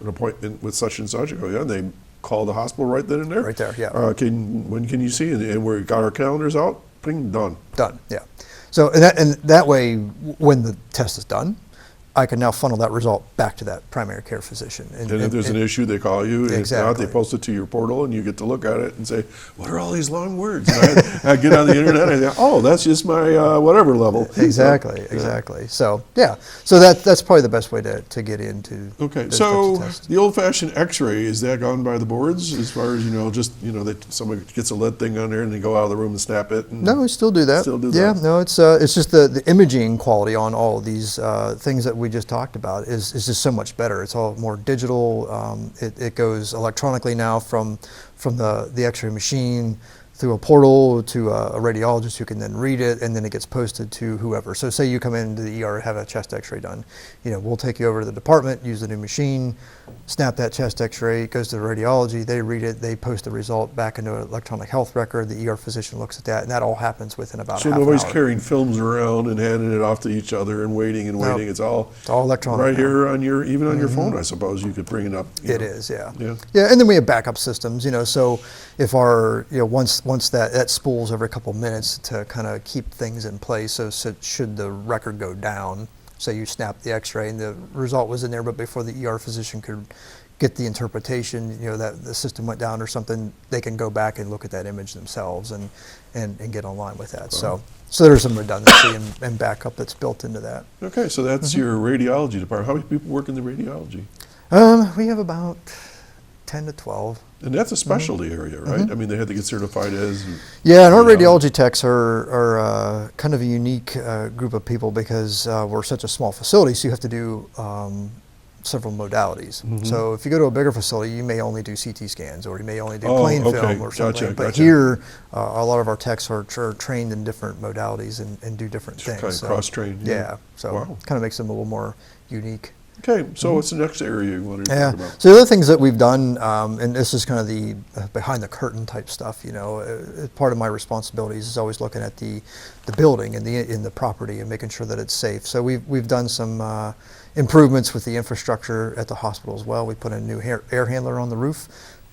appointment with such and such. I go, and they call the hospital right then and there. Right there, yeah. When can you see? And we got our calendars out. Bing, done. Done, yeah. So and that way, when the test is done, I can now funnel that result back to that primary care physician. And if there's an issue, they call you. And if not, they post it to your portal, and you get to look at it and say, what are all these long words? And I get on the internet, and I say, oh, that's just my whatever level. Exactly. So, so that's probably the best way to get into Okay, so the old-fashioned x-ray, is that gone by the boards as far as, that somebody gets a lead thing on there and they go out of the room and snap it? And no, we still do that. Yeah, no, it's just the imaging quality on all of these things that we just talked about is just so much better. It's all more digital. It goes electronically now from the x-ray machine through a portal to a radiologist who can then read it, and then it gets posted to whoever. So say you come into the ER, have a chest x-ray done, we'll take you over to the department, use the new machine, snap that chest x-ray, it goes to the radiology, they read it, they post the result back into an electronic health record, the ER physician looks at that, and that all happens within about half an hour. So nobody's carrying films around and handing it off to each other and waiting. Nope. It's all electronic right now. Here on your phone, I suppose you could bring it up. It is, yeah. And then we have backup systems, so if our, once that spools every couple minutes to kind of keep things in place, so should the record go down, say you snap the x-ray and the result was in there, but before the ER physician could get the interpretation, that the system went down or something, they can go back and look at that image themselves and get online with that. So there's some redundancy and backup that's built into that. Okay, so that's your radiology department. How many people work in the radiology? We have about 10 to 12. And that's a specialty area, right? I mean, they had to get certified as. Yeah, and our radiology techs are kind of a unique group of people, because we're such a small facility, so you have to do several modalities. So if you go to a bigger facility, you may only do CT scans, or you may only do plain film or something. But here, a lot of our techs are trained in different modalities and do different things. Kind of cross-trained. Yeah, so kind of makes them a little more unique. Okay, so what's the next area you want to talk about? So the other things that we've done, and this is kind of the behind the curtain type stuff, part of my responsibilities is always looking at the building and in the property and making sure that it's safe. So we've done some improvements with the infrastructure at the hospital as well. We put a new air handler on the roof.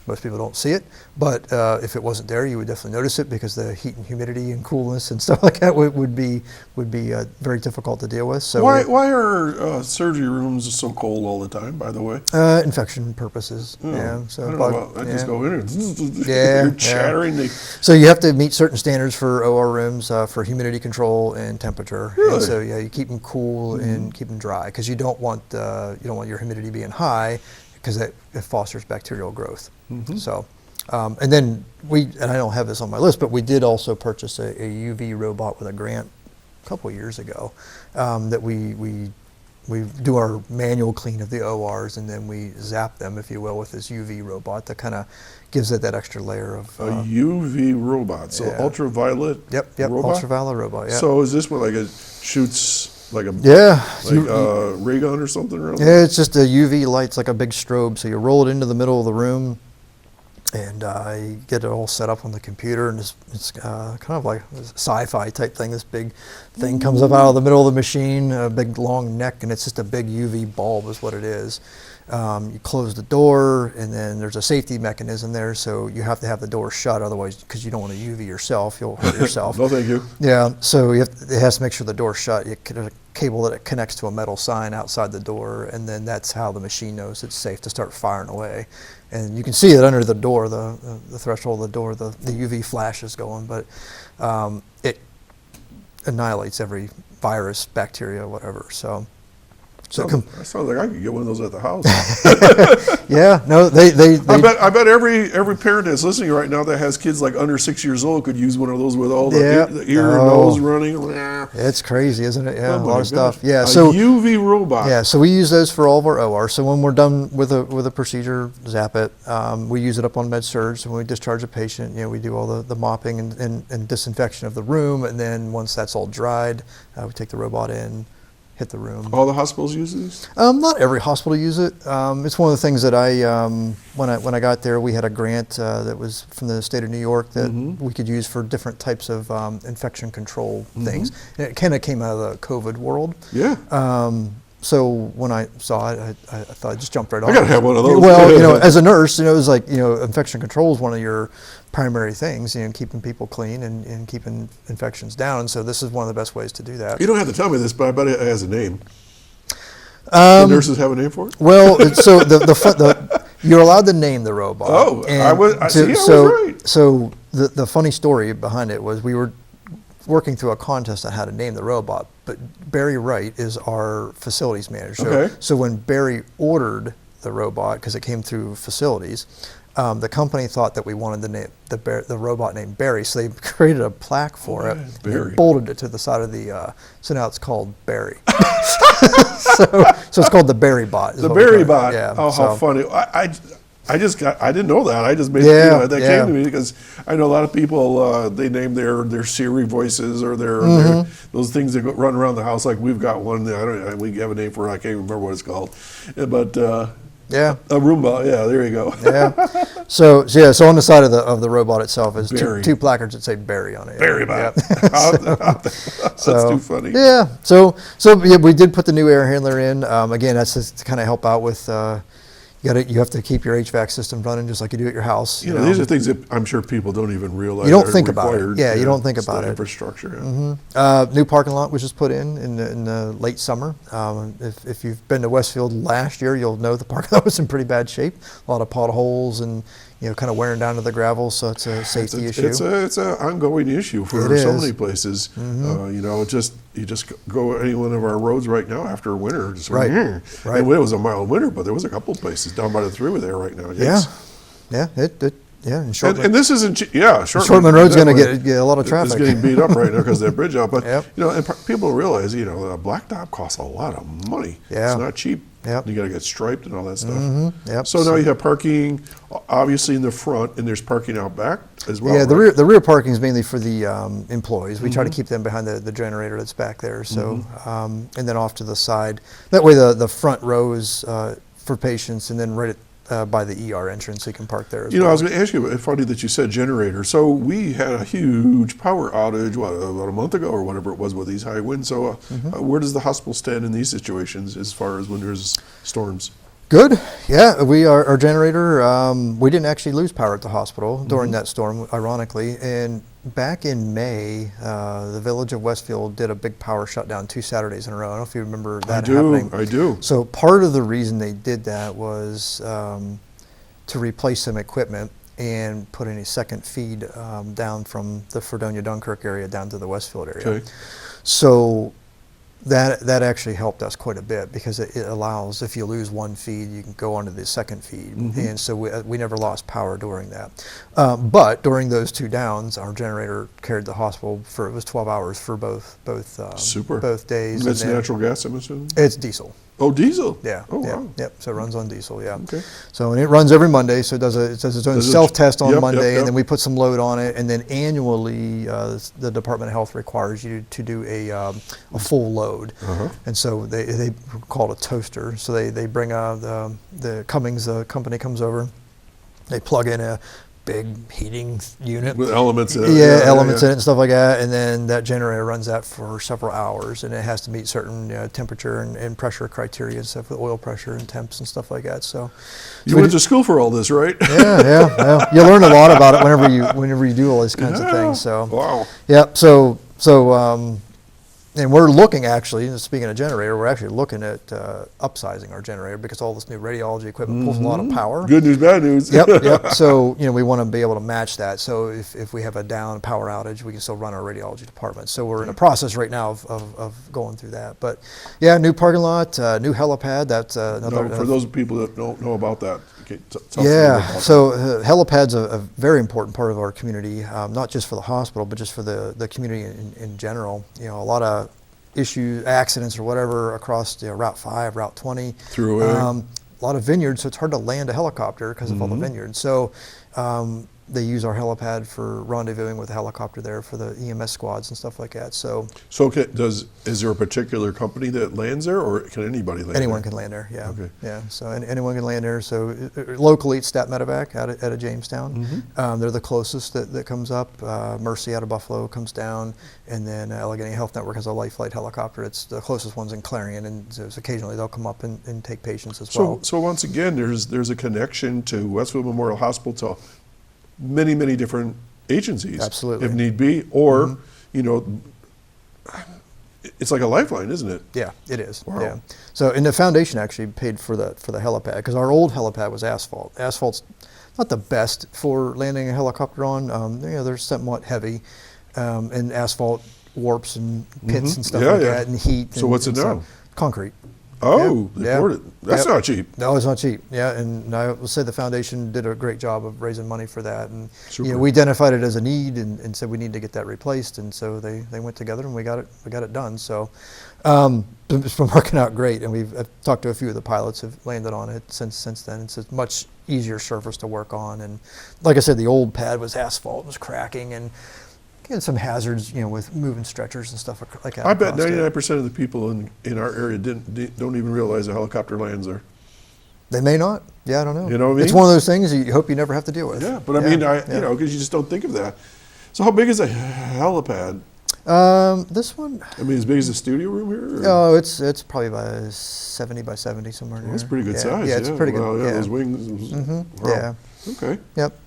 Most people don't see it, but if it wasn't there, you would definitely notice it because the heat and humidity and coolness and stuff like that would be very difficult to deal with. So Why are surgery rooms so cold all the time, by the way? infection purposes. Yeah. So I don't know about, I just go in and Yeah, you're chattering. So you have to meet certain standards for OR rooms for humidity control and temperature. Really? And so yeah, you keep them cool and keep them dry because you don't want your humidity being high because it fosters bacterial growth. So, and then and I don't have this on my list, but we did also purchase a UV robot with a grant a couple of years ago that we do our manual clean of the ORs and then we zap them, if you will, with this UV robot that kind of gives it that extra layer of A UV robot, so yeah. ultraviolet. Yep, robot? ultraviolet robot. Yeah. So is this one like it shoots like a ray gun or something around? Yeah, it's just a UV light. It's like a big strobe. So you roll it into the middle of the room, and you get it all set up on the computer, and it's kind of like a sci-fi type thing. This big thing comes up out of the middle of the machine, a big long neck, and it's just a big UV bulb is what it is. You close the door, and then there's a safety mechanism there, so you have to have the door shut, otherwise, because you don't want to UV yourself, you'll hurt yourself. No, thank you. Yeah, so it has to make sure the door's shut. There's a cable that it connects to a metal sign outside the door, and then that's how the machine knows it's safe to start firing away. And you can see it under the door, the threshold of the door, the UV flash is going, but it annihilates every virus, bacteria, whatever. So That sounds like I could get one of those at the house. yeah, no, they I bet every parent that's listening right now that has kids like under 6 years old could use one of those with all the ear and nose running. It's crazy, isn't it? Yeah, Oh a lot of stuff. gosh. Yeah, A so UV robot. yeah, so we use those for all of our OR. So when we're done with a procedure, zap it. We use it up on med-surg. So when we discharge a patient, we do all the mopping and disinfection of the room, and then once that's all dried, we take the robot in, hit the room. All the hospitals use these? Not every hospital use it. It's one of the things that when I got there, we had a grant that was from the state of New York that we could use for different types of infection control things. And it kind of came out of the COVID world. Yeah. So when I saw it, I thought I just jumped right on. I gotta have one of those. Well, as a nurse, it was like, infection control is one of your primary things, keeping people clean and keeping infections down. And so this is one of the best ways to do that. You don't have to tell me this, but I bet it has a name. The nurses have a name for it? Well, so you're allowed to name the robot. Oh, and I was right. So the funny story behind it was we were working through a contest on how to name the robot, but Barry Wright is our facilities manager. Okay. So when Barry ordered the robot, because it came through facilities, the company thought that we wanted the name the robot named Barry, so they created a plaque for it. Barry. And bolted it to the side of the. So now it's called Barry. so it's called the Barry Bot. The Barry Bot. Yeah. Oh, how funny! I didn't know that. I just made that came to me because I know a lot of people they name their Siri voices or their those things that run around the house. Like we've got one. We have a name for it. I can't remember what it's called, but. Yeah. A Roomba, yeah, there you go. Yeah. So on the side of the robot itself is two placards that say Barry on it. Barry Bot. Yep. That's too funny. Yeah. So yeah, we did put the new air handler in. Again, that's just to kind of help out with you have to keep your HVAC system running just like you do at your house. These are things that I'm sure people don't even realize. You don't think about it. Yeah, you don't think about it. Infrastructure. Yeah. New parking lot was just put in the late summer. If you've been to Westfield last year, you'll know the parking lot was in pretty bad shape. A lot of potholes and kind of wearing down to the gravel. So it's a safety issue. It's an ongoing issue for so many places. You just go any one of our roads right now after a winter. Right. And it was a mild winter, but there was a couple of places down by the thruway there right now. Yeah. And Shortman. And this isn't Shortman Road's going to get a lot of traffic. It's getting beat up right now because of that bridge out. But Yep. and people realize blacktop costs a lot of money. Yeah. It's not cheap. Yep. You got to get striped and all that stuff. Yep. So now you have parking, obviously in the front, and there's parking out back as well. Yeah, the rear parking is mainly for the employees. We try to keep them behind the generator that's back there. So and then off to the side. That way the front row is for patients, and then right by the ER entrance, so you can park there as well. I was going to ask you, it's funny that you said generator. So we had a huge power outage, about a month ago or whatever it was with these high winds. So where does the hospital stand in these situations as far as when there's storms? Good. Yeah, our generator, we didn't actually lose power at the hospital during that storm, ironically. And back in May, the village of Westfield did a big power shutdown 2 Saturdays in a row. I don't know if you remember that happening. I do. So part of the reason they did that was to replace some equipment and put in a second feed down from the Fredonia Dunkirk area down to the Westfield area. Okay. So that actually helped us quite a bit, because it allows, if you lose one feed, you can go onto the second feed. And so we never lost power during that. But during those 2 downs, our generator carried the hospital for, it was 12 hours for both Super. both days. And that's then natural gas, I'm assuming? it's diesel. Oh, diesel? Yeah. Oh, yeah, wow. Yep. So it runs on diesel. Yeah. Okay. So, and it runs every Monday. So it does its own Does it- self-test on yep, Monday, yep. and then we put some load on it, and then annually the Department of Health requires you to do a full load, and so they call it a toaster. So they bring the Cummings company comes over, they plug in a big heating unit With elements in it. yeah, elements in it and stuff like that, and then that generator runs that for several hours, and it has to meet certain temperature and pressure criteria and stuff, with oil pressure and temps and stuff like that. So You went to school for all this, right? yeah. You learn a lot about it whenever you do all these kinds of things. So Wow. yeah, and we're looking, actually, speaking of generator, we're actually looking at upsizing our generator, because all this new radiology equipment pulls a lot of power. Good news, bad news. Yep. So, we want to be able to match that. So if we have a down power outage, we can still run our radiology department. So we're in a process right now of going through that. But yeah, new parking lot, new helipad. That's another. No, for those people that don't know about that. Okay, tell us a little bit about So helipad's a very important part of our community, not just for the hospital, but just for the community in general. A lot of issues, accidents or whatever across Route 5, Route 20. Throughway. A lot of vineyards, so it's hard to land a helicopter because of all the vineyards. So they use our helipad for rendezvousing with a helicopter there for the EMS squads and stuff like that. So is there a particular company that lands there, or can anybody land anyone there? can land there, yeah. Okay. Yeah, so anyone can land there. So locally, it's Stat Medevac out of Jamestown. They're the closest that comes up. Mercy out of Buffalo comes down, and then Allegheny Health Network has a light flight helicopter. It's the closest one's in Clarion, and so occasionally they'll come up and take patients as well. So once again, there's a connection to Westfield Memorial Hospital to many, many different agencies. Absolutely. If need be, or, it's like a lifeline, isn't it? Yeah, it is. Wow. Yeah. So, and the foundation actually paid for the helipad, because our old helipad was asphalt. Asphalt's not the best for landing a helicopter on. They're somewhat heavy, and asphalt warps and pits and stuff like that, and heat. So what's it now? Concrete. Oh, Yeah. they poured it. That's not cheap. No, it's not cheap. Yeah, and I will say the foundation did a great job of raising money for that. And Super. we identified it as a need and said we need to get that replaced. And so they went together and we got it done. So it's been working out great. And I've talked to a few of the pilots who've landed on it since then. It's a much easier surface to work on. And like I said, the old pad was asphalt, it was cracking, and some hazards, with moving stretchers and stuff like that. I bet across it. 99% of the people in our area don't even realize a helicopter lands there. They may not. Yeah, I don't know. You know what I mean? It's one of those things you hope you never have to deal with. Yeah, but because you just don't think of that. So how big is a helipad? This one, As big as the studio room here? or- oh, it's probably by 70 by 70 somewhere in That's there. pretty good size. Yeah, it's pretty good. Well, Yeah. those wings. Wow. Yeah. Okay. Yep.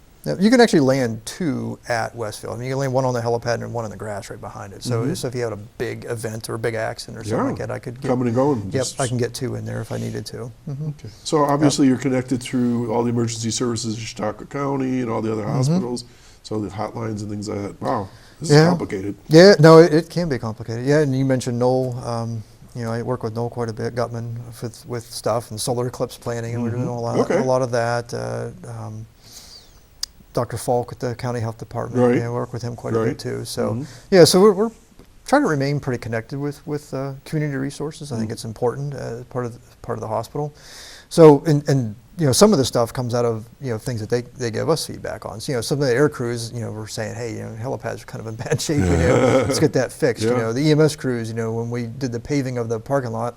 You can actually land 2 at Westfield. You can land one on the helipad and one in the grass right behind it. So, if you had a big event or a big accident or something like that, I could get coming and going. Yep, just- I can get 2 in there if I needed to. Okay. So obviously you're connected through all the emergency services in Chautauqua County and all the other hospitals. So the hotlines and things like that. Wow, this is complicated. Yeah, no, it can be complicated. Yeah, and you mentioned Noel. I work with Noel quite a bit, Gutman, with stuff and solar eclipse planning, and we're doing a lot of that. Dr. Falk at the County Health Department, Right. I work with him quite a Right. bit too. So, so we're trying to remain pretty connected with community resources. I think it's important part of the hospital. So, and some of the stuff comes out of things that they give us feedback on. So, some of the air crews, were saying, hey, helipads are kind of in bad shape. Let's get that fixed. Yeah. The EMS crews, when we did the paving of the parking lot,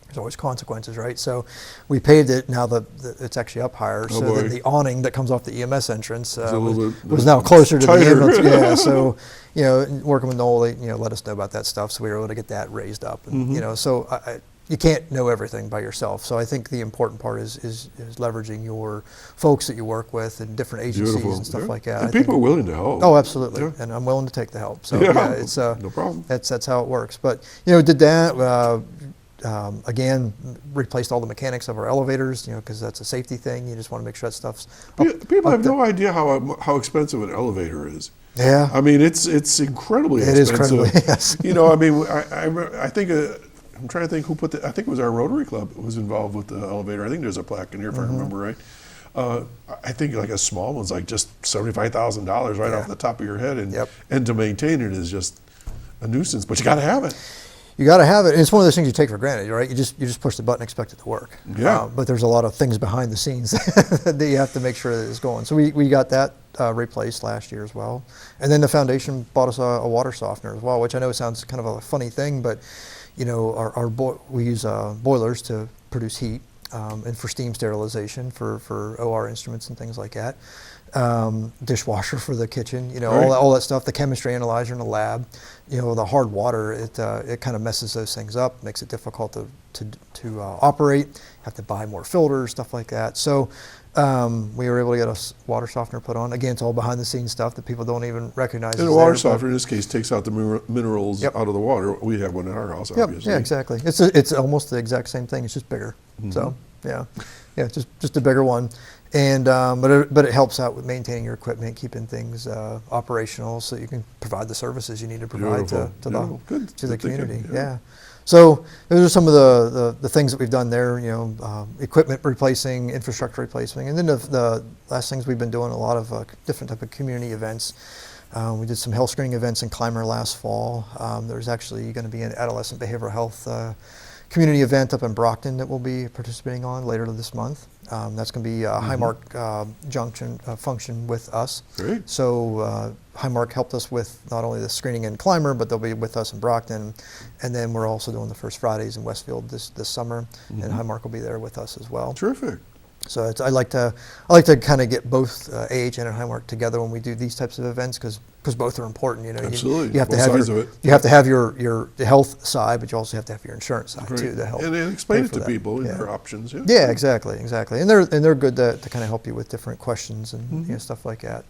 there's always consequences, right? So we paved it. Now it's actually up higher, so that the awning that comes off the EMS entrance was now closer to tighter. the ambulance. Yeah, so working with Noel, they let us know about that stuff, so we were able to get that raised up. And so you can't know everything by yourself. So I think the important part is leveraging your folks that you work with and different agencies Beautiful. and stuff Yeah. like that. And I think- people are willing to help. Oh, absolutely. Yeah. And I'm willing to take the help. So Yeah. yeah, it's No problem. That's how it works. But did that. Again, replaced all the mechanics of our elevators, because that's a safety thing. You just want to make sure that stuff's People have there. no idea how expensive an elevator is. Yeah. I mean, it's incredibly It is expensive. incredibly, yes. I mean, I think I'm trying to think who put I think it was our Rotary Club was involved with the elevator. I think there's a plaque in here if I remember right. I think like a small one's like just $75,000 right off the top of your head, and to maintain it is just a nuisance. But you got to have it. You got to have it. And it's one of those things you take for granted, right? You just push the button, expect it to work. Yeah. But there's a lot of things behind the scenes that you have to make sure that it's going. So we got that replaced last year as well. And then the foundation bought us a water softener as well, which I know sounds kind of a funny thing, but we use boilers to produce heat and for steam sterilization for OR instruments and things like that. Dishwasher for the kitchen, Right. all that stuff. The chemistry analyzer in the lab, the hard water, it kind of messes those things up, makes it difficult to operate. Have to buy more filters, stuff like that. So we were able to get a water softener put on. Again, it's all behind the scenes stuff that people don't even recognize. And is a water there, but- softener in this case takes out the minerals out of the water. We have one in our house, Yep. obviously. Yeah, exactly. It's almost the exact same thing. It's just bigger. So yeah, just a bigger one. And but it helps out with maintaining your equipment, keeping things operational, so you can provide the services you need to provide to Beautiful. Good. the Good thinking. community. Yeah. So those are some of the things that we've done there. Equipment replacing, infrastructure replacing, and then the last things we've been doing a lot of different type of community events. We did some health screening events in Clymer last fall. There's actually going to be an adolescent behavioral health community event up in Brockton that we'll be participating on later this month. That's going to be a Highmark junction function with us. Great. So Highmark helped us with not only the screening in Clymer, but they'll be with us in Brockton. And then we're also doing the First Fridays in Westfield this summer, and Highmark will be there with us as well. Terrific. So I like to kind of get both AHN and Highmark together when we do these types of events because both are important. Absolutely. You have to Both have sides of it. you have to have your health side, but you also have to have your insurance side too to help. And explain pay it for to that. people Yeah. their options. Yeah. Yeah, exactly. And they're good to kind of help you with different questions and stuff like that.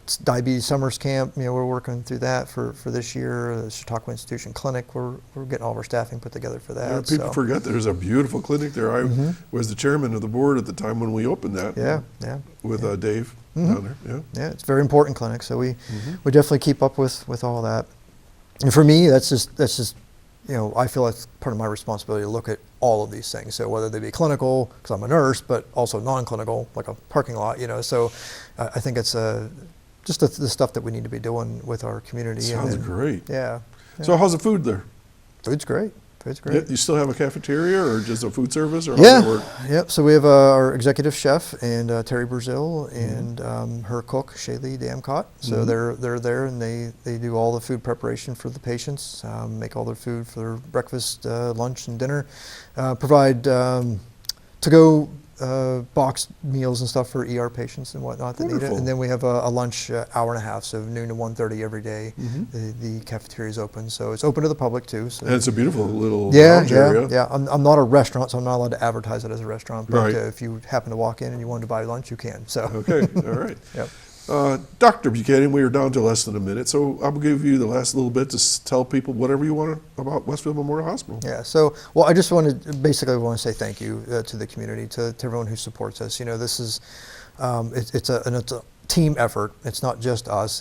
It's Diabetes Summers Camp. We're working through that for this year. The Chautauqua Institution Clinic. We're getting all of our staffing put together for that. Yeah, people forget there's a beautiful clinic there. I was the chairman of the board at the time when we opened that. Yeah. With Dave down there. Yeah. Yeah, it's a very important clinic. So we definitely keep up with all that. And for me, that's just I feel it's part of my responsibility to look at all of these things. So whether they be clinical, because I'm a nurse, but also non-clinical, like a parking lot. So I think it's just the stuff that we need to be doing with our community. Sounds great. Yeah. So how's the food there? Food's great. Food's Yeah, great. you still have a cafeteria or just a food service, or how does it work? Yep. So we have our executive chef and Terry Brazil and her cook Shaylee Damcott. So they're there and they do all the food preparation for the patients, make all their food for their breakfast, lunch, and dinner, provide to-go boxed meals and stuff for ER patients and whatnot that need it. Wonderful. And then we have a lunch hour and a half, so noon to 1:30 every day. The cafeteria is open, so it's open to the public too. So And it's a beautiful little lounge area. yeah. I'm not a restaurant, so I'm not allowed to advertise it as a restaurant. But Right. if you happen to walk in and you wanted to buy lunch, you can. So Okay, all right. Yep. Dr. Buchanan, we are down to less than a minute, so I'll give you the last little bit to tell people whatever you want about Westfield Memorial Hospital. Yeah. So, I just want to say thank you to the community, to everyone who supports us. This is it's a team effort. It's not just us.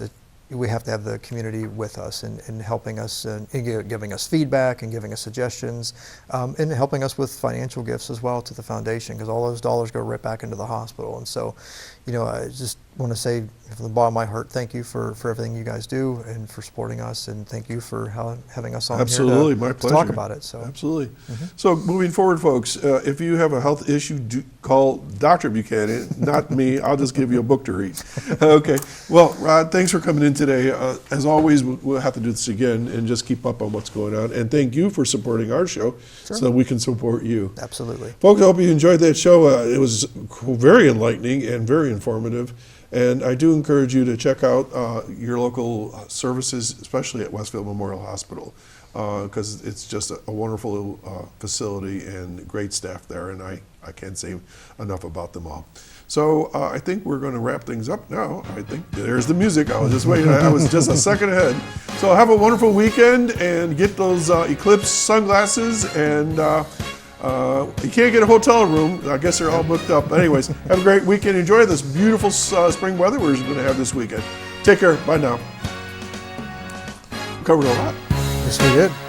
We have to have the community with us and helping us and giving us feedback and giving us suggestions and helping us with financial gifts as well to the foundation, because all those dollars go right back into the hospital. And so, I just want to say from the bottom of my heart, thank you for everything you guys do and for supporting us, and thank you for having us on Absolutely, here my to pleasure. talk about it. So Absolutely. So moving forward, folks, if you have a health issue, call Dr. Buchanan, not me. I'll just give you a book to read. Okay. Well, Rod, thanks for coming in today. As always, we'll have to do this again and just keep up on what's going on. And thank you for supporting our show so that we can support you. Absolutely. Folks, I hope you enjoyed that show. It was very enlightening and very informative. And I do encourage you to check out your local services, especially at Westfield Memorial Hospital. because it's just a wonderful facility and great staff there, and I can't say enough about them all. So I think we're going to wrap things up now. I think there's the music. I was just waiting. I was just a second ahead. So have a wonderful weekend and get those Eclipse sunglasses. And you can't get a hotel room. I guess they're all booked up. But anyways, have a great weekend. Enjoy this beautiful spring weather we're going to have this weekend. Take care. Bye now. We covered a lot. Yes, we did.